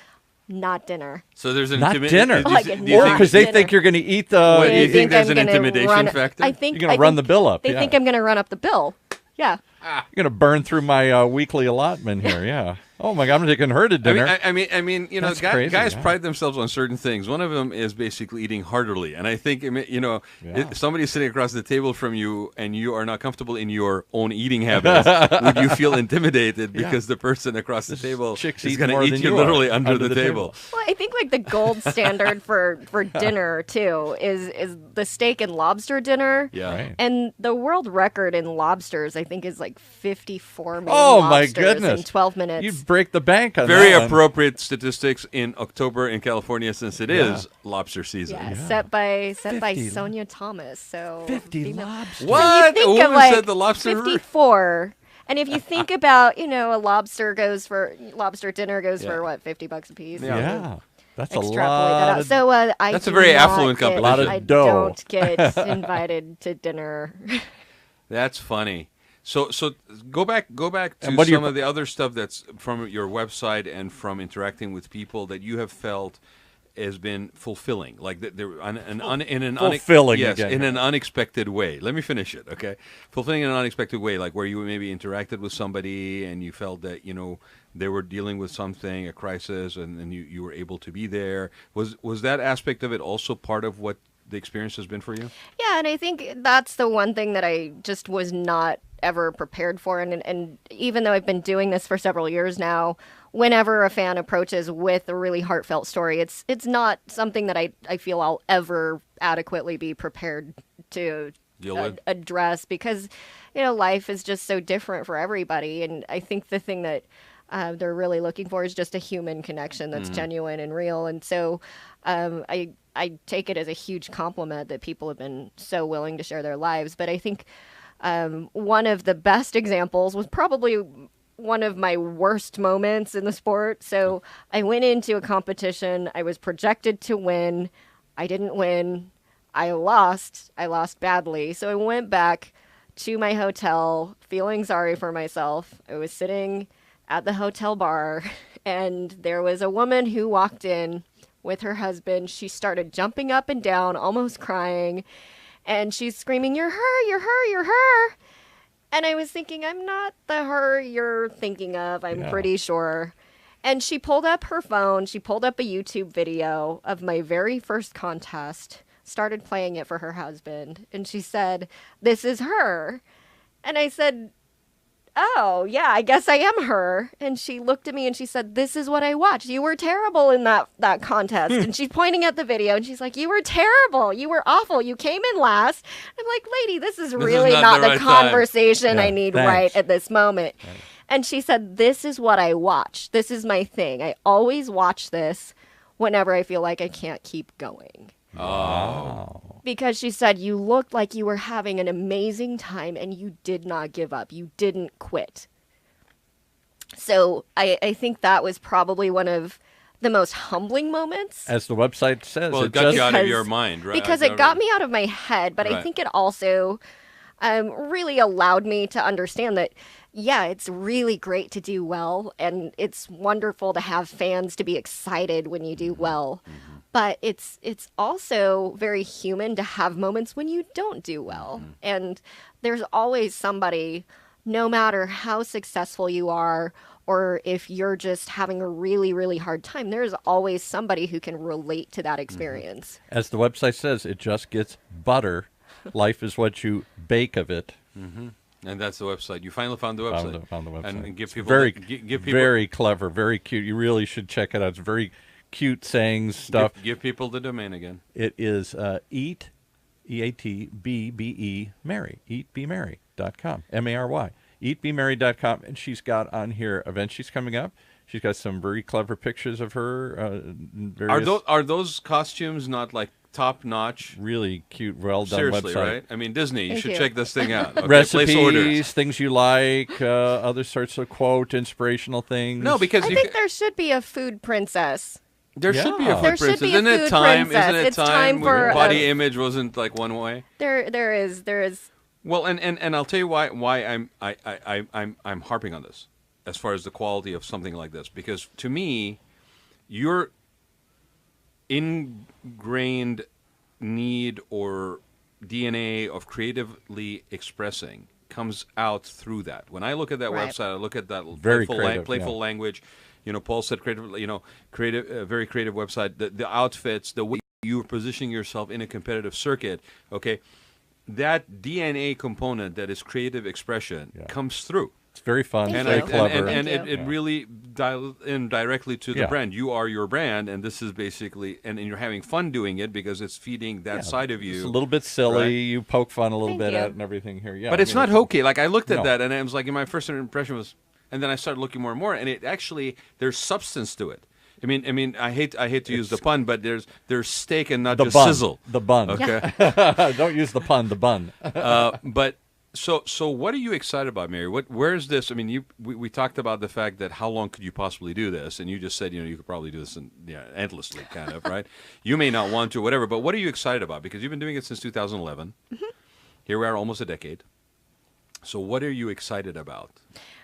Not dinner. So there's an Not dinner. Because they think you're going to eat the. What, do you think there's I'm an gonna intimidation factor? I think You're going to run the bill up. They think I'm going to run up the bill. Yeah. You're going to burn through my weekly allotment here. Yeah. Oh my God, I'm taking her to dinner. I mean, you know, That's crazy, guys yeah. pride themselves on certain things. One of them is basically eating heartily, and I think, you know, if somebody's sitting across the table from you and you are not comfortable in your own eating habits, would you feel intimidated because the person across the table is going to eat you literally under the table? Well, I think like the gold standard for dinner too is the steak and lobster dinner. Yeah. Right. And the world record in lobsters, I think, is like 54 million Oh my lobsters goodness! in 12 minutes. You'd break the bank on Very that one. appropriate statistics in October in California, since it is lobster season. Yeah, set by 50 Sonia Thomas. So 50 female- lobsters. What? So you A think of woman like said the lobster. 54. And if you think about, you know, a lobster dinner goes for what, $50 a piece? Yeah. That's a Extrapolate lot. that out. So I That's a do very not affluent get- competition. A lot of I dough. don't get invited to dinner. That's funny. So go back to And what do you- some of the other stuff that's from your website and from interacting with people that you have felt has been fulfilling, like Fulfilling yes, again. in an unexpected way. Let me finish it, okay? Fulfilling in an unexpected way, like where you maybe interacted with somebody and you felt that, you know, they were dealing with something, a crisis, and you were able to be there. Was that aspect of it also part of what the experience has been for you? Yeah, and I think that's the one thing that I just was not ever prepared for. And even though I've been doing this for several years now, whenever a fan approaches with a really heartfelt story, it's not something that I feel I'll ever adequately be prepared to Deal with? address, because, you know, life is just so different for everybody. And I think the thing that they're really looking for is just a human connection that's genuine and real. And so I take it as a huge compliment that people have been so willing to share their lives. But I think one of the best examples was probably one of my worst moments in the sport. So I went into a competition. I was projected to win. I didn't win. I lost. I lost badly. So I went back to my hotel feeling sorry for myself. I was sitting at the hotel bar, and there was a woman who walked in with her husband. She started jumping up and down, almost crying, and she's screaming, "You're her, you're her, you're her." And I was thinking, I'm not the her you're thinking of, I'm pretty sure. And she pulled up her phone, she pulled up a YouTube video of my very first contest, started playing it for her husband, and she said, "This is her." And I said, "Oh, yeah, I guess I am her." And she looked at me and she said, "This is what I watched. You were terrible in that contest." And she's pointing at the video and she's like, "You were terrible. You were awful. You came in last." I'm like, "Lady, this is really not not the the right time." conversation I Yeah, need thanks. right at this moment. Right. And she said, "This is what I watch. This is my thing. I always watch this whenever I feel like I can't keep going." Oh. Because she said, "You looked like you were having an amazing time and you did not give up. You didn't quit." So I think that was probably one of the most humbling moments. As the website says, Well, it got you out of your mind, right? Because it got me out of my head, but I Right. think it also really allowed me to understand that, yeah, it's really great to do well, and it's wonderful to have fans to be excited when you do well. But it's also very human to have moments when you don't do well. And there's always somebody, no matter how successful you are, or if you're just having a really, really hard time, there's always somebody who can relate to that experience. as the website says, it just gets butter. Life is what you bake of it. And that's the website. You finally found the website. Found the website. And give It's people very, give people very clever, very cute. You really should check it out. It's very cute sayings stuff. Give people the domain again. It is eat, EATBBE, Mary, eatbemary.com, M-A-R-Y, eatbemary.com. And she's got on here events she's coming up. She's got some very clever pictures of her. Various Are those costumes not like top notch? really cute, well done Seriously, website. right? I mean, Disney. You Thank should you. check this thing out. Okay, place orders. Recipes, things you like, other sorts of quote, inspirational things. No, because I think there should be a food princess. There should be a Yeah. food There should princess. be a Isn't it food time? princess. Isn't it It's time? time where for body a- image wasn't like one way. There is. Well, and I'll tell you why I'm harping on this as far as the quality of something like this, because to me, your ingrained need or DNA of creatively expressing comes out through that. When I look at that Right. website, I look at that Very playful, creative, playful yeah. language. You know, Paul said creative. You know, creative, very creative website. The outfits, the way you're positioning yourself in a competitive circuit. Okay, that DNA component that is creative expression Yeah. comes through. It's very fun, Thank very you. clever. And Thank it you. really dials in directly to the Yeah. brand. You are your brand, and this is basically, and you're having fun doing it because it's feeding that Yeah, side of you. It's a little bit silly. right? You poke fun a little Thank bit you. at it and everything here. Yeah, But I it's mean, not hokey. Like I looked at No. that, and it was like my first impression was, and then I started looking more and more, and it actually there's substance to it. I mean, I hate to use the pun, but there's steak and not the just bun. sizzle. The bun. Okay, Don't use the pun. The bun. but so what are you excited about, Mary? Where's this? I mean, we talked about the fact that how long could you possibly do this, and you just said you could probably do this endlessly, kind of, right? You may not want to, whatever. But what are you excited about? Because you've been doing it since 2011. Mm-hmm. Here we are, almost a decade. So what are you excited about?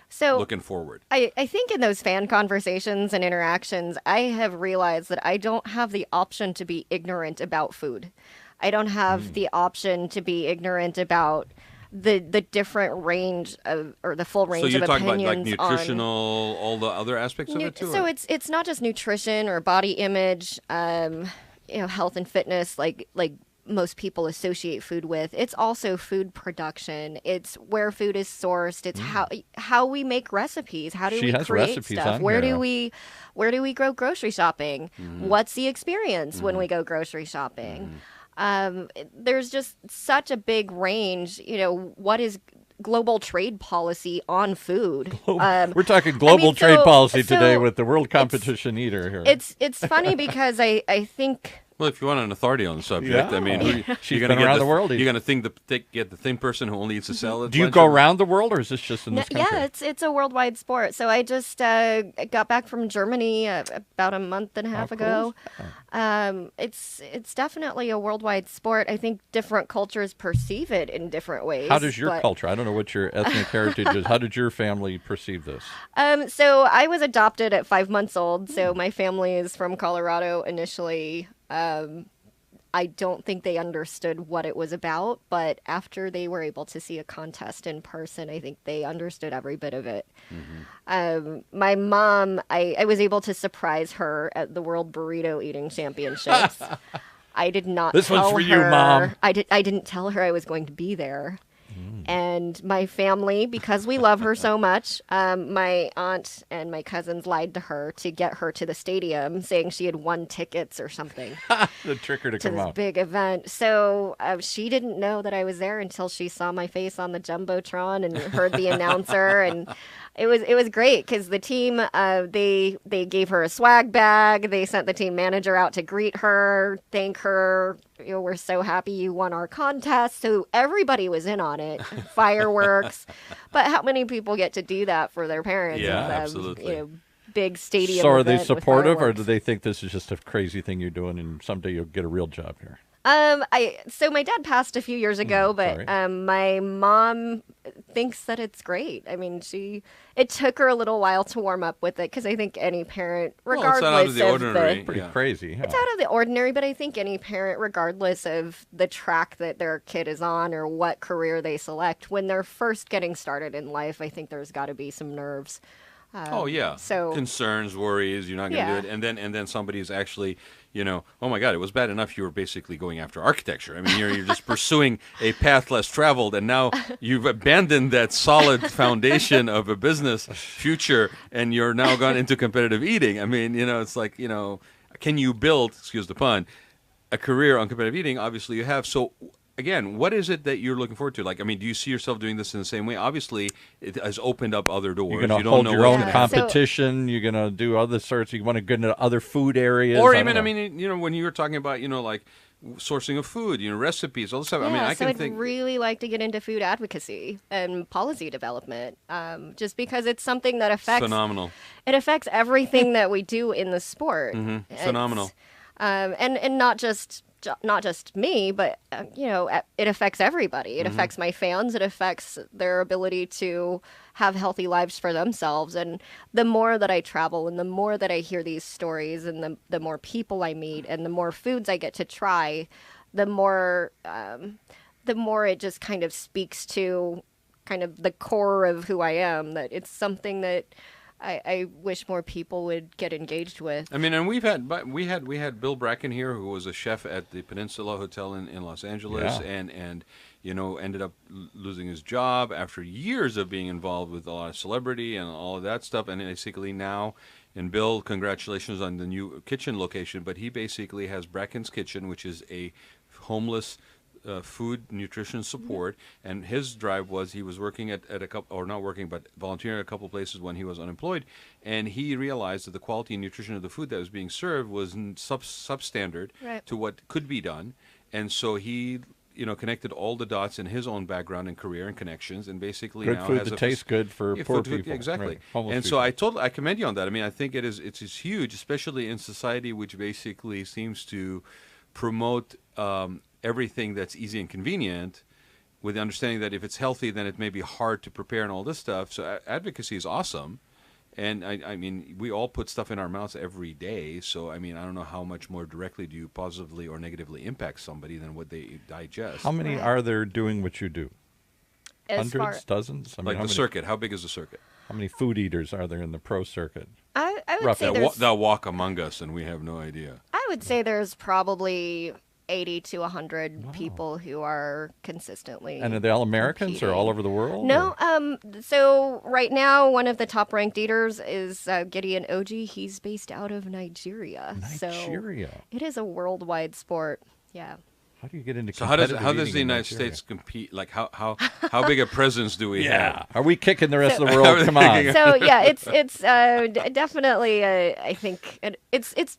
So Looking forward. I think in those fan conversations and interactions, I have realized that I don't have the option to be ignorant about food. I don't have the option to be ignorant about the different range of, or the full range So you're of talking about opinions like nutritional, all the other aspects of it too? So or- it's not just nutrition or body image, health and fitness, like most people associate food with. It's also food production. It's where food is sourced. It's how we make recipes. How do She we has create recipes stuff? on Where here. do we go grocery shopping? What's the experience when we go grocery shopping? There's just such a big range. What is global trade policy on food? We're talking global mean, trade so- policy today so with the World Competition Eater here. It's funny because I think. Well, if you want an authority on the subject, Yeah. I mean, who, She's you're gonna been around get the world. You're going to get the thin person who only eats a salad. Do you lunch go and- around the world, or is this just in this country? Yeah, it's a worldwide sport. So I just got back from Germany about a month and a half ago. It's definitely a worldwide sport. I think different cultures perceive it in different ways. How does your but- culture? I don't know what your ethnic heritage is. How did your family perceive this? So I was adopted at 5 months old. So my family is from Colorado initially. I don't think they understood what it was about, but after they were able to see a contest in person, I think they understood every bit of it. My mom, I was able to surprise her at the World Burrito Eating Championships. I did not This one's tell for you, her- Mom. I didn't tell her I was going to be there. And my family, because we love her so much, my aunt and my cousins lied to her to get her to the stadium, saying she had won tickets or something The tricker to to come this out. big event. So she didn't know that I was there until she saw my face on the jumbotron and heard the announcer, and it was great because the team they gave her a swag bag. They sent the team manager out to greet her, thank her. We're so happy you won our contest. So everybody was in on it. Fireworks, but how many people get to do that for their parents? Yeah, with, absolutely. Big stadium. So are they event with supportive, or fireworks. do they think this is just a crazy thing you're doing and someday you'll get a real job here? So my dad passed a few years ago, but sorry. my mom thinks that it's great. I mean, it took her a little while to warm up with it because I think any parent, Well, it's regardless not out of the of ordinary. the, Pretty Yeah. crazy. Yeah. it's out of the ordinary, but I think any parent, regardless of the track that their kid is on or what career they select, when they're first getting started in life, I think there's got to be some nerves. Oh yeah. So concerns, worries, you're not going to Yeah. do it, and then somebody's actually, oh my God, it was bad enough you were basically going after architecture. I mean, you're just pursuing a path less traveled, and now you've abandoned that solid foundation of a business future, and you're now gone into competitive eating. I mean, it's like, can you build, excuse the pun, a career on competitive eating? Obviously, you have. So. Again, what is it that you're looking forward to? Like, I mean, do you see yourself doing this in the same way? Obviously, it has opened up other doors. You're going You to don't hold know your what's own gonna happen. competition. You're going to do other sorts. You want to get into other food areas. Or I even, don't I know. mean, when you were talking about, like sourcing of food, recipes, all this stuff. Yeah, I mean, I so can I'd think. really like to get into food advocacy and policy development, just because it's something that affects Phenomenal. It affects everything that we do in the sport. Phenomenal. And not just me, but it affects everybody. It affects my fans. It affects their ability to have healthy lives for themselves. And the more that I travel, and the more that I hear these stories, and the more people I meet, and the more foods I get to try, the more it just kind of speaks to kind of the core of who I am. That it's something that I wish more people would get engaged with. I mean, and we had Bill Bracken here, who was a chef at the Peninsula Hotel in Los Angeles, and ended up losing his job after years of being involved with a lot of celebrity and all of that stuff. And basically now, and Bill, congratulations on the new kitchen location, but he basically has Bracken's Kitchen, which is a homeless food nutrition support, and his drive was he was working at a couple, or not working, but volunteering at a couple places when he was unemployed, and he realized that the quality and nutrition of the food that was being served was substandard to what could be done, and so he connected all the dots in his own background and career and connections, and basically good now food has that tastes good for poor people. Exactly. Right. And so I commend you on that. I mean, I think it's huge, especially in society which basically seems to promote everything that's easy and convenient, with the understanding that if it's healthy, then it may be hard to prepare and all this stuff. So advocacy is awesome. And I mean, we all put stuff in our mouths every day. So, I mean, I don't know how much more directly do you positively or negatively impact somebody than what they digest. How many are there doing what you do? Hundreds, dozens? I mean, like the circuit. How big is the circuit? How many food eaters are there in the pro circuit? I would say there's... They'll walk among us, and we have no idea. I would say there's probably 80 to 100 people who are consistently. And are they all Americans competing. or all over the world? No. So right now, one of the top-ranked eaters is Gideon Oji. He's based out of Nigeria. Nigeria. So it is a worldwide sport. Yeah. How do you get into? So how does the United States compete? Like how big a presence do we have? Are we kicking the rest of the world? Come on. So yeah, it's definitely I think it's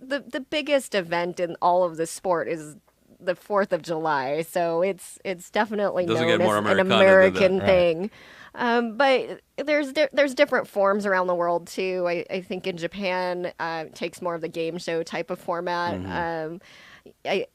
the biggest event in all of the sport is the 4th of July. So it's definitely known as an American thing. But there's different forms around the world too. I think in Japan it takes more of the game show type of format.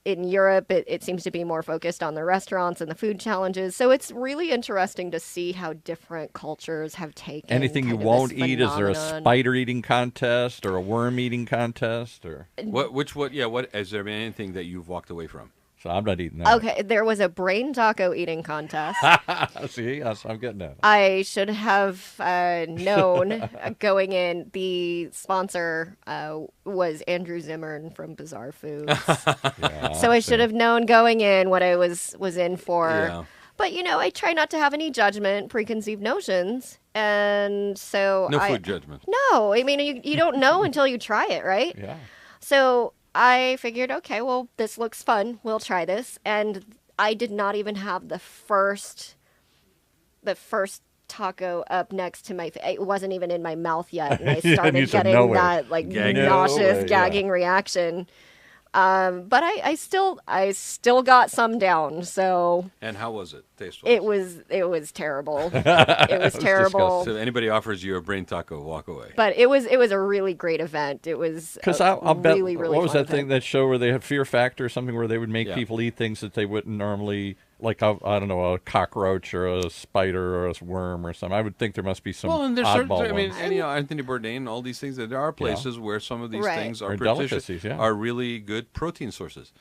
In Europe, it seems to be more focused on the restaurants and the food challenges. So it's really interesting to see how different cultures have taken anything you won't eat. Is there a spider eating contest or a worm eating contest or what? Has there been anything that you've walked away from? So I'm not eating that. Okay, there was a brain taco eating contest. See, I'm getting that. I should have known going in. The sponsor was Andrew Zimmern from Bizarre Foods. So I should have known going in what I was in for. Yeah. But, I try not to have any judgment, preconceived notions. And so No food judgment. No. I mean, you don't know until you try it, right? Yeah. So I figured, okay, well, this looks fun. We'll try this. And I did not even have the first taco up next to my face. It wasn't even in my mouth yet. And I started getting that nauseous, gagging reaction. But I still got some down. So. And how was it taste-wise? It was terrible. It was terrible. So if anybody offers you a brain taco, walk away. But it was a really great event. It was because I'll bet. Really what was that thing, that show where they had Fear Factor or something where they would make people eat things that they wouldn't normally. Like, I don't know, a cockroach or a spider or a worm or something. I would think there must be some oddball ones. Anthony Bourdain, all these things. There are places where some of these things are delicacies, are really good protein sources.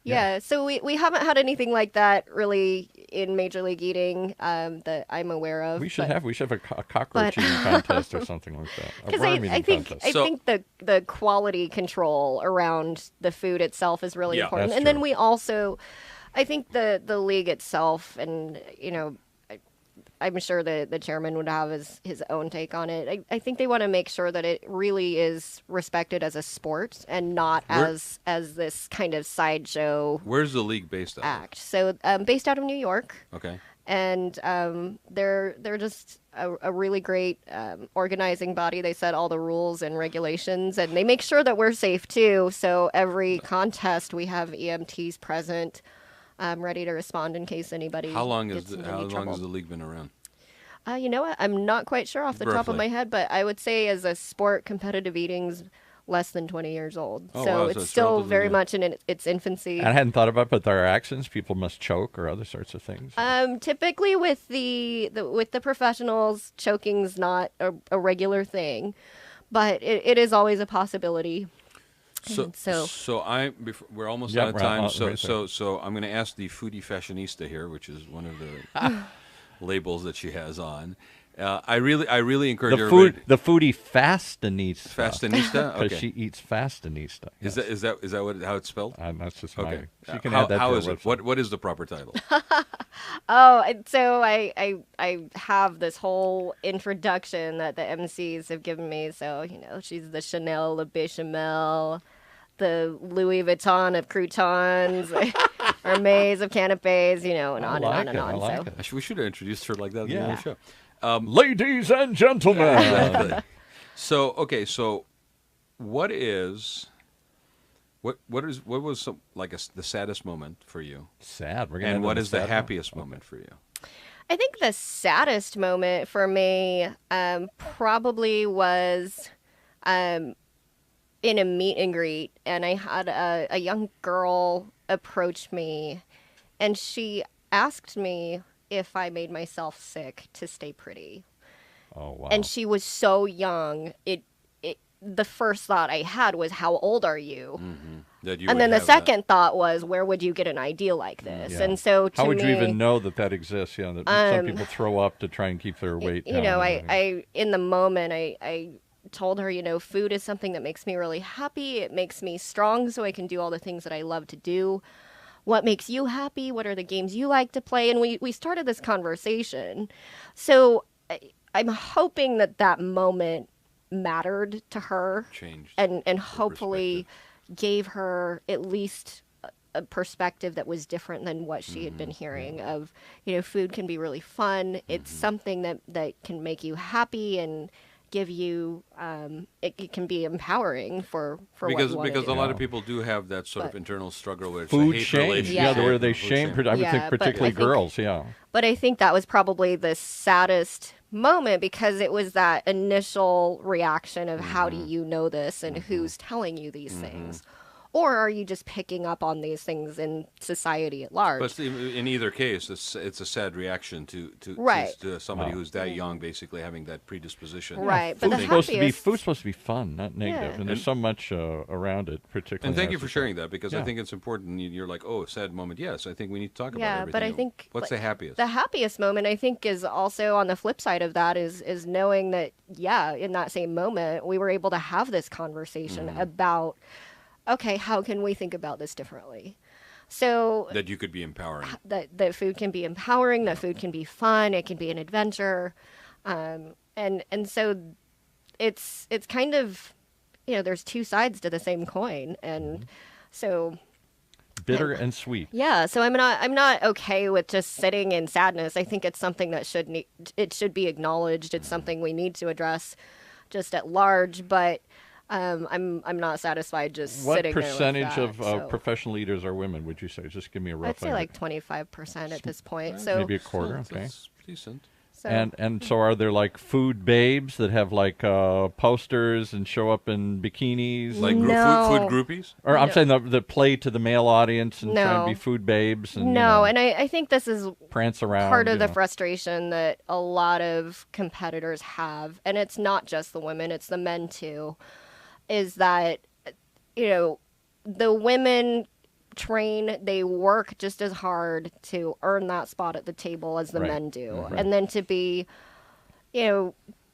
Yeah, so we haven't had anything like that really in Major League Eating that I'm aware of. We should have a cockroach eating contest or something like that. Because I think the quality control around the food itself is really important. And then we also... I think the league itself, and I'm sure the chairman would have his own take on it. I think they want to make sure that it really is respected as a sport and not as this kind of sideshow. Where's the league based out of? So based out of New York. Okay. and they're just a really great organizing body. They set all the rules and regulations, and they make sure that we're safe too. So every contest, we have EMTs present, ready to respond in case anybody. How long gets has into any trouble. the league been around? You know what? I'm not quite sure off the top of Roughly. my head, but I would say as a sport, competitive eating's less than 20 years old. Oh, So wow, so it's it's still relatively very new. much in its infancy. And I hadn't thought about it, but there are accidents. People must choke or other sorts of things. Typically with the professionals, choking's not a regular thing, but it is always a possibility. And We're almost Yep, out of we're time. out- So right there. so I'm going to ask the foodie fashionista here, which is one of the labels that she has on. I really encourage everybody. The foodie fastanista. Fashionista. Because Okay. she eats fastanista. Is Yes. that how it's spelled? That's just Okay. my. She can how add that how to her is it? website. What is the proper title? Oh, and so I have this whole introduction that the MCs have given me. So, she's the Chanel Le Bechamel, the Louis Vuitton of croutons, Hermes of canapes, and on and on and on. I like So it. Actually, we should have introduced her like that at the end of the show. Ladies and gentlemen. Exactly. So what was the saddest moment for you, Sad. We're gonna and end what on a is the sad note? happiest moment for you? I think the saddest moment for me probably was in a meet and greet, and I had a young girl approach me, and she asked me if I made myself sick to stay pretty. Oh wow. And she was so young. The first thought I had was, how old are you? That you And would then the have that. second thought was, where would you get an idea like this? Yeah. And so to How would me, you even know that exists? That some people throw up to try and keep their weight down. I in the moment, I told her, food is something that makes me really happy. It makes me strong so I can do all the things that I love to do. What makes you happy? What are the games you like to play? And we started this conversation. So I'm hoping that moment mattered to her. Changed And her hopefully gave her at least a perspective that was different than what she had been hearing of, food can be really fun. It's something that can make you happy and give you, it can be empowering for what you want because to a do. lot of people do have that sort of internal struggle where it's Food a hate shame. relationship. Yeah, where they Food shame. I would Yeah, think but particularly I think- girls. Yeah. But I think that was probably the saddest moment because it was that initial reaction of how do you know this and who's telling you these things? Or are you just picking up on these things in society at large? But in either case, it's a sad reaction to Right. to somebody who's that young, basically having that predisposition. Right, but the Food's supposed to be fun, not negative, Yeah. and there's so much around it, particularly. And thank in you our for society. sharing that because I Yeah. think it's important. You're like, oh, sad moment. Yes, I think we need to talk about yeah, everything. but I think What's the happiest? The happiest moment I think is also on the flip side of that is knowing that in that same moment we were able to have this conversation about, okay, how can we think about this differently? So that you could be empowering. that food can be empowering, that food can be fun, it can be an adventure, and so it's kind of there's two sides to the same coin, and so Bitter and sweet. yeah, so I'm not okay with just sitting in sadness. I think it's something that should be acknowledged. It's something we need to address just at large, but I'm not satisfied just What sitting there with percentage that, of so. professional leaders are women? Would you say? Just give me a rough. I'd say idea. like 25% at this point. So maybe a quarter. That's Okay. decent. so And so are there like food babes that have like posters and show up in bikinis? Like No. food groupies. Or I'm No. saying the play to the male audience and try and No. be food babes and no, and I think this is prance around. part of the know. frustration that a lot of competitors have, and it's not just the women, it's the men too, is that the women train, they work just as hard to earn that spot at the table as the Right. men do, Right. and then to be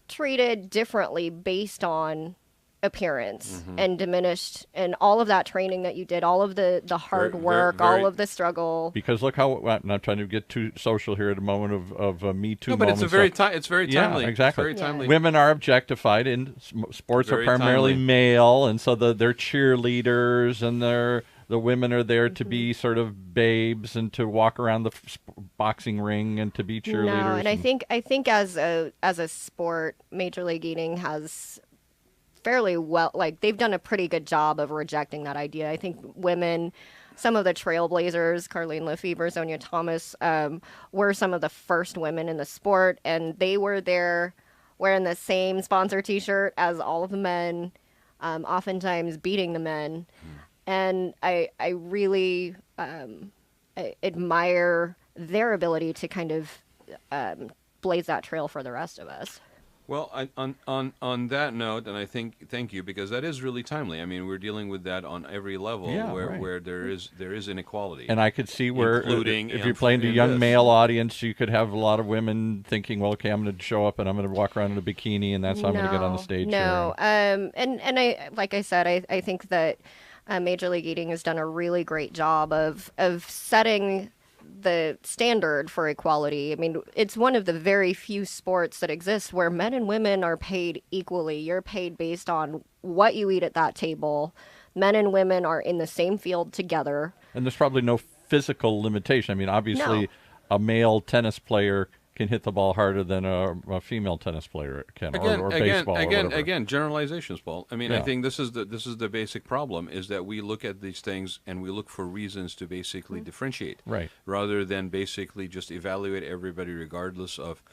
treated differently based on appearance and diminished, and all of that training that you did, all of the hard Very- work, very- all of the struggle. Because look how I'm not trying to get too social here at a moment of Me Too. No, but it's a moment, very so- it's very Yeah, timely. exactly. It's very timely. Women are objectified, and sports Very are primarily timely. male, and so they're cheerleaders and they're the women are there to be sort of babes and to walk around the boxing ring and to be cheerleaders. No, and I think as a sport, Major League Eating has fairly well, like they've done a pretty good job of rejecting that idea. I think women, some of the trailblazers, Carlene Lefevre, Zonia Thomas, were some of the first women in the sport, and they were there wearing the same sponsor T-shirt as all of the men, oftentimes beating the men. And I really I admire their ability to kind of blaze that trail for the rest of us. Well, on that note, and I thank you, because that is really timely. I mean, we're dealing with that on every level where there is inequality. And I could see where, including if you're playing to a young male audience, you could have a lot of women thinking, well, okay, I'm going to show up and I'm going to walk around in a bikini, and that's how I'm going to get on the stage. No, and I, like I said, I think that Major League Eating has done a really great job of setting the standard for equality. I mean, it's one of the very few sports that exists where men and women are paid equally. You're paid based on what you eat at that table. Men and women are in the same field together. And there's probably no physical limitation. I mean, obviously, a male tennis player can hit the ball harder than a female tennis player can, or baseball. Again, generalizations, Paul. I mean, I think this is the basic problem, is that we look at these things and we look for reasons to basically differentiate, right, rather than basically just evaluate everybody regardless of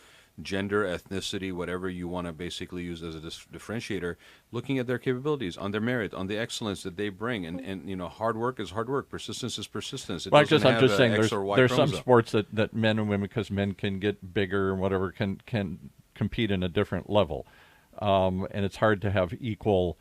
gender, ethnicity, whatever you want to basically use as a differentiator, looking at their capabilities, on their merit, on the excellence that they bring, and you know, hard work is hard work, persistence is persistence. I'm just saying, there's some sports that men and women, because men can get bigger and whatever, can compete in a different level, and it's hard to have equal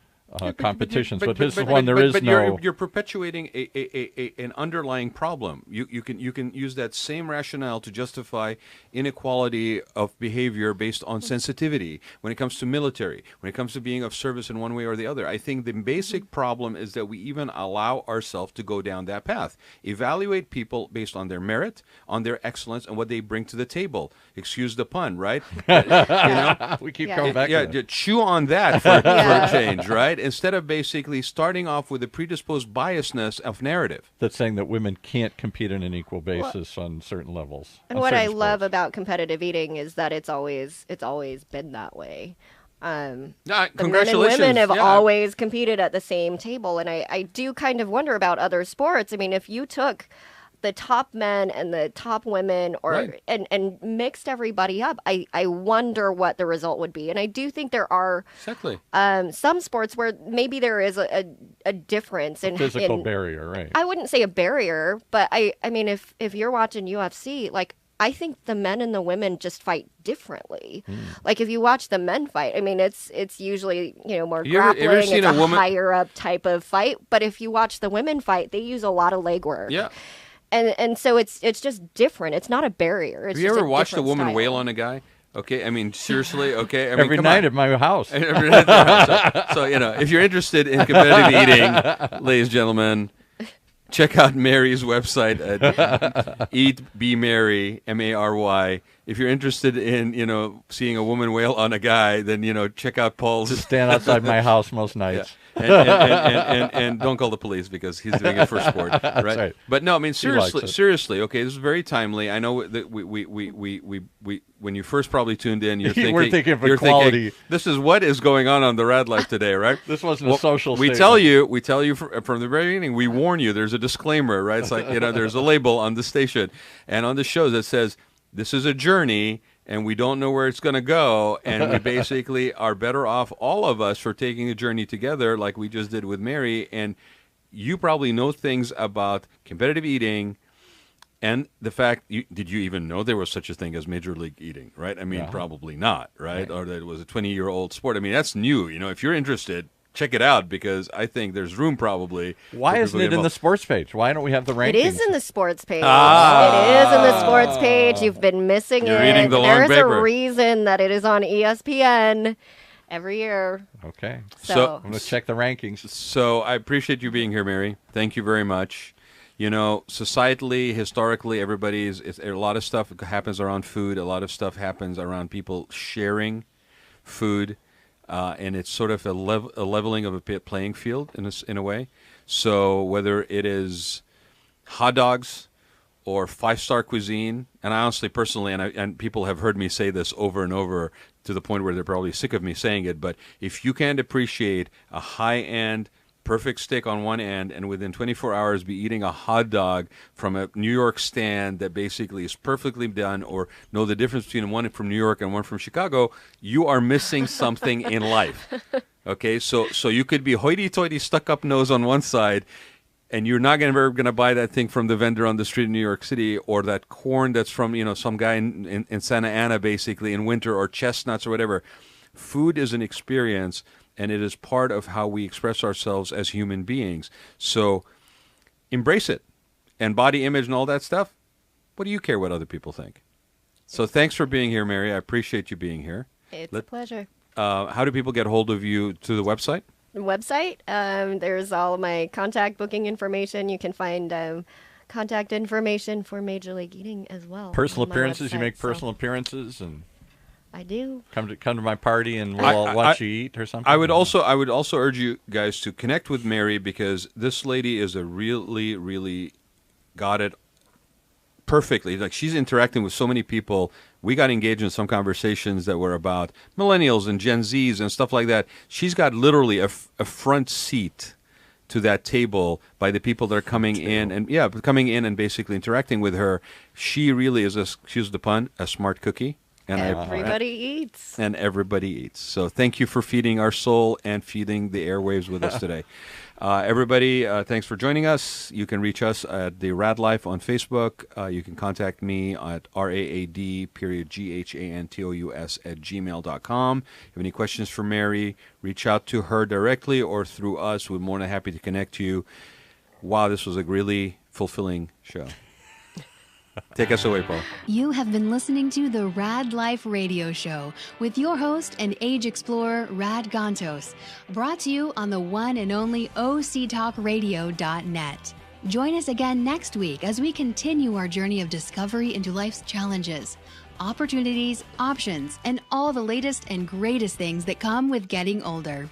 competitions. But this is one there is no. You're perpetuating an underlying problem. You can use that same rationale to justify inequality of behavior based on sensitivity when it comes to military, when it comes to being of service in one way or the other. I think the basic problem is that we even allow ourselves to go down that path. Evaluate people based on their merit, on their excellence, and what they bring to the table. Excuse the pun, right? You know, we keep going back. Yeah, to that. Chew on that for a change, right? Instead of basically starting off with a predisposed biasness of narrative. That's saying that women can't compete on an equal basis on certain levels. And what I love about competitive eating is that it's always been that way. Congratulations. The men and women have always competed at the same table, and I do kind of wonder about other sports. I mean, if you took the top men and the top women, and mixed everybody up, I wonder what the result would be. And I do think there are some sports where maybe there is a difference in physical barrier, right? I wouldn't say a barrier, but I mean, if you're watching UFC, like, I think the men and the women just fight differently. Like, if you watch the men fight, I mean, it's usually, you know, more grappling. It's a higher up type of fight. But if you watch the women fight, they use a lot of leg work. Yeah. And so it's just different. It's not a barrier. It's Have you ever watched a woman style. wail on a guy? Okay, I mean, seriously, okay? I mean, every night at my house. Every night at my house. So, you know, if you're interested in competitive eating, ladies and gentlemen, check out Mary's website at Eat Be Mary, Mary. If you're interested in, you know, seeing a woman wail on a guy, then, you know, check out Paul's. Just stand outside my house most nights. Yeah. And don't call the police, because he's doing it for sport, right? That's right. But no, I mean, seriously, okay, this is very timely. I know that we when you first probably tuned in, you're thinking of equality. This is what is going on the Rad Life today, right? This wasn't a social we statement. We tell you from the very beginning, we warn you, there's a disclaimer, right? It's like, you know, there's a label on the station and on the show that says, this is a journey, and we don't know where it's going to go, and we basically are better off, all of us, for taking a journey together like we just did with Mary. And you probably know things about competitive eating and the fact, did you even know there was such a thing as Major League Eating, right? I mean, probably not, right? Or that it was a 20-year-old sport. I mean, that's new. You know, if you're interested, check it out, because I think there's room probably. Why isn't it in the sports page? Why don't we have the rankings? It is in the sports page. It is in the sports page. You've been missing You're it. reading the long There's paper. a reason that it is on ESPN every year. Okay. So I'm going to check the rankings. So I appreciate you being here, Mary. Thank you very much. You know, societally, historically, a lot of stuff happens around food. A lot of stuff happens around people sharing food. and it's sort of a leveling of a playing field in a way. So whether it is hot dogs or 5-star cuisine, and I honestly, personally, and people have heard me say this over and over to the point where they're probably sick of me saying it, but if you can't appreciate a high-end, perfect steak on one end and within 24 hours be eating a hot dog from a New York stand that basically is perfectly done, or know the difference between one from New York and one from Chicago, you are missing something in life. Okay, so you could be hoity-toity, stuck-up nose on one side, and you're not ever going to buy that thing from the vendor on the street in New York City, or that corn that's from some guy in Santa Ana, basically, in winter, or chestnuts or whatever. Food is an experience, and it is part of how we express ourselves as human beings. So embrace it. And body image and all that stuff, what do you care what other people think? So thanks for being here, Mary. I appreciate you being here. It's a pleasure. How do people get hold of you? To the website? There's all my contact booking information. You can find contact information for Major League Eating as well. Personal on my appearances. website, You make so personal appearances, and I do. come to my party, and we'll all watch you eat or something. I would also urge you guys to connect with Mary, because this lady is a really, really got it perfectly. Like, she's interacting with so many people. We got engaged in some conversations that were about millennials and Gen Zs and stuff like that. She's got literally a front seat to that table by the people that are coming in and basically interacting with her. She really is, excuse the pun, a smart cookie. And Everybody eats. And everybody eats. So thank you for feeding our soul and feeding the airwaves with us today. Everybody, thanks for joining us. You can reach us at the Raad Life on Facebook. You can contact me at raad.ghantos@gmail.com. If you have any questions for Mary, reach out to her directly or through us. We're more than happy to connect you. Wow, this was a really fulfilling show. Take us away, Paul. You have been listening to the Raad Life Radio Show with your host and age explorer, Raad Gantos, brought to you on the one and only octalkradio.net. Join us again next week as we continue our journey of discovery into life's challenges, opportunities, options, and all the latest and greatest things that come with getting older.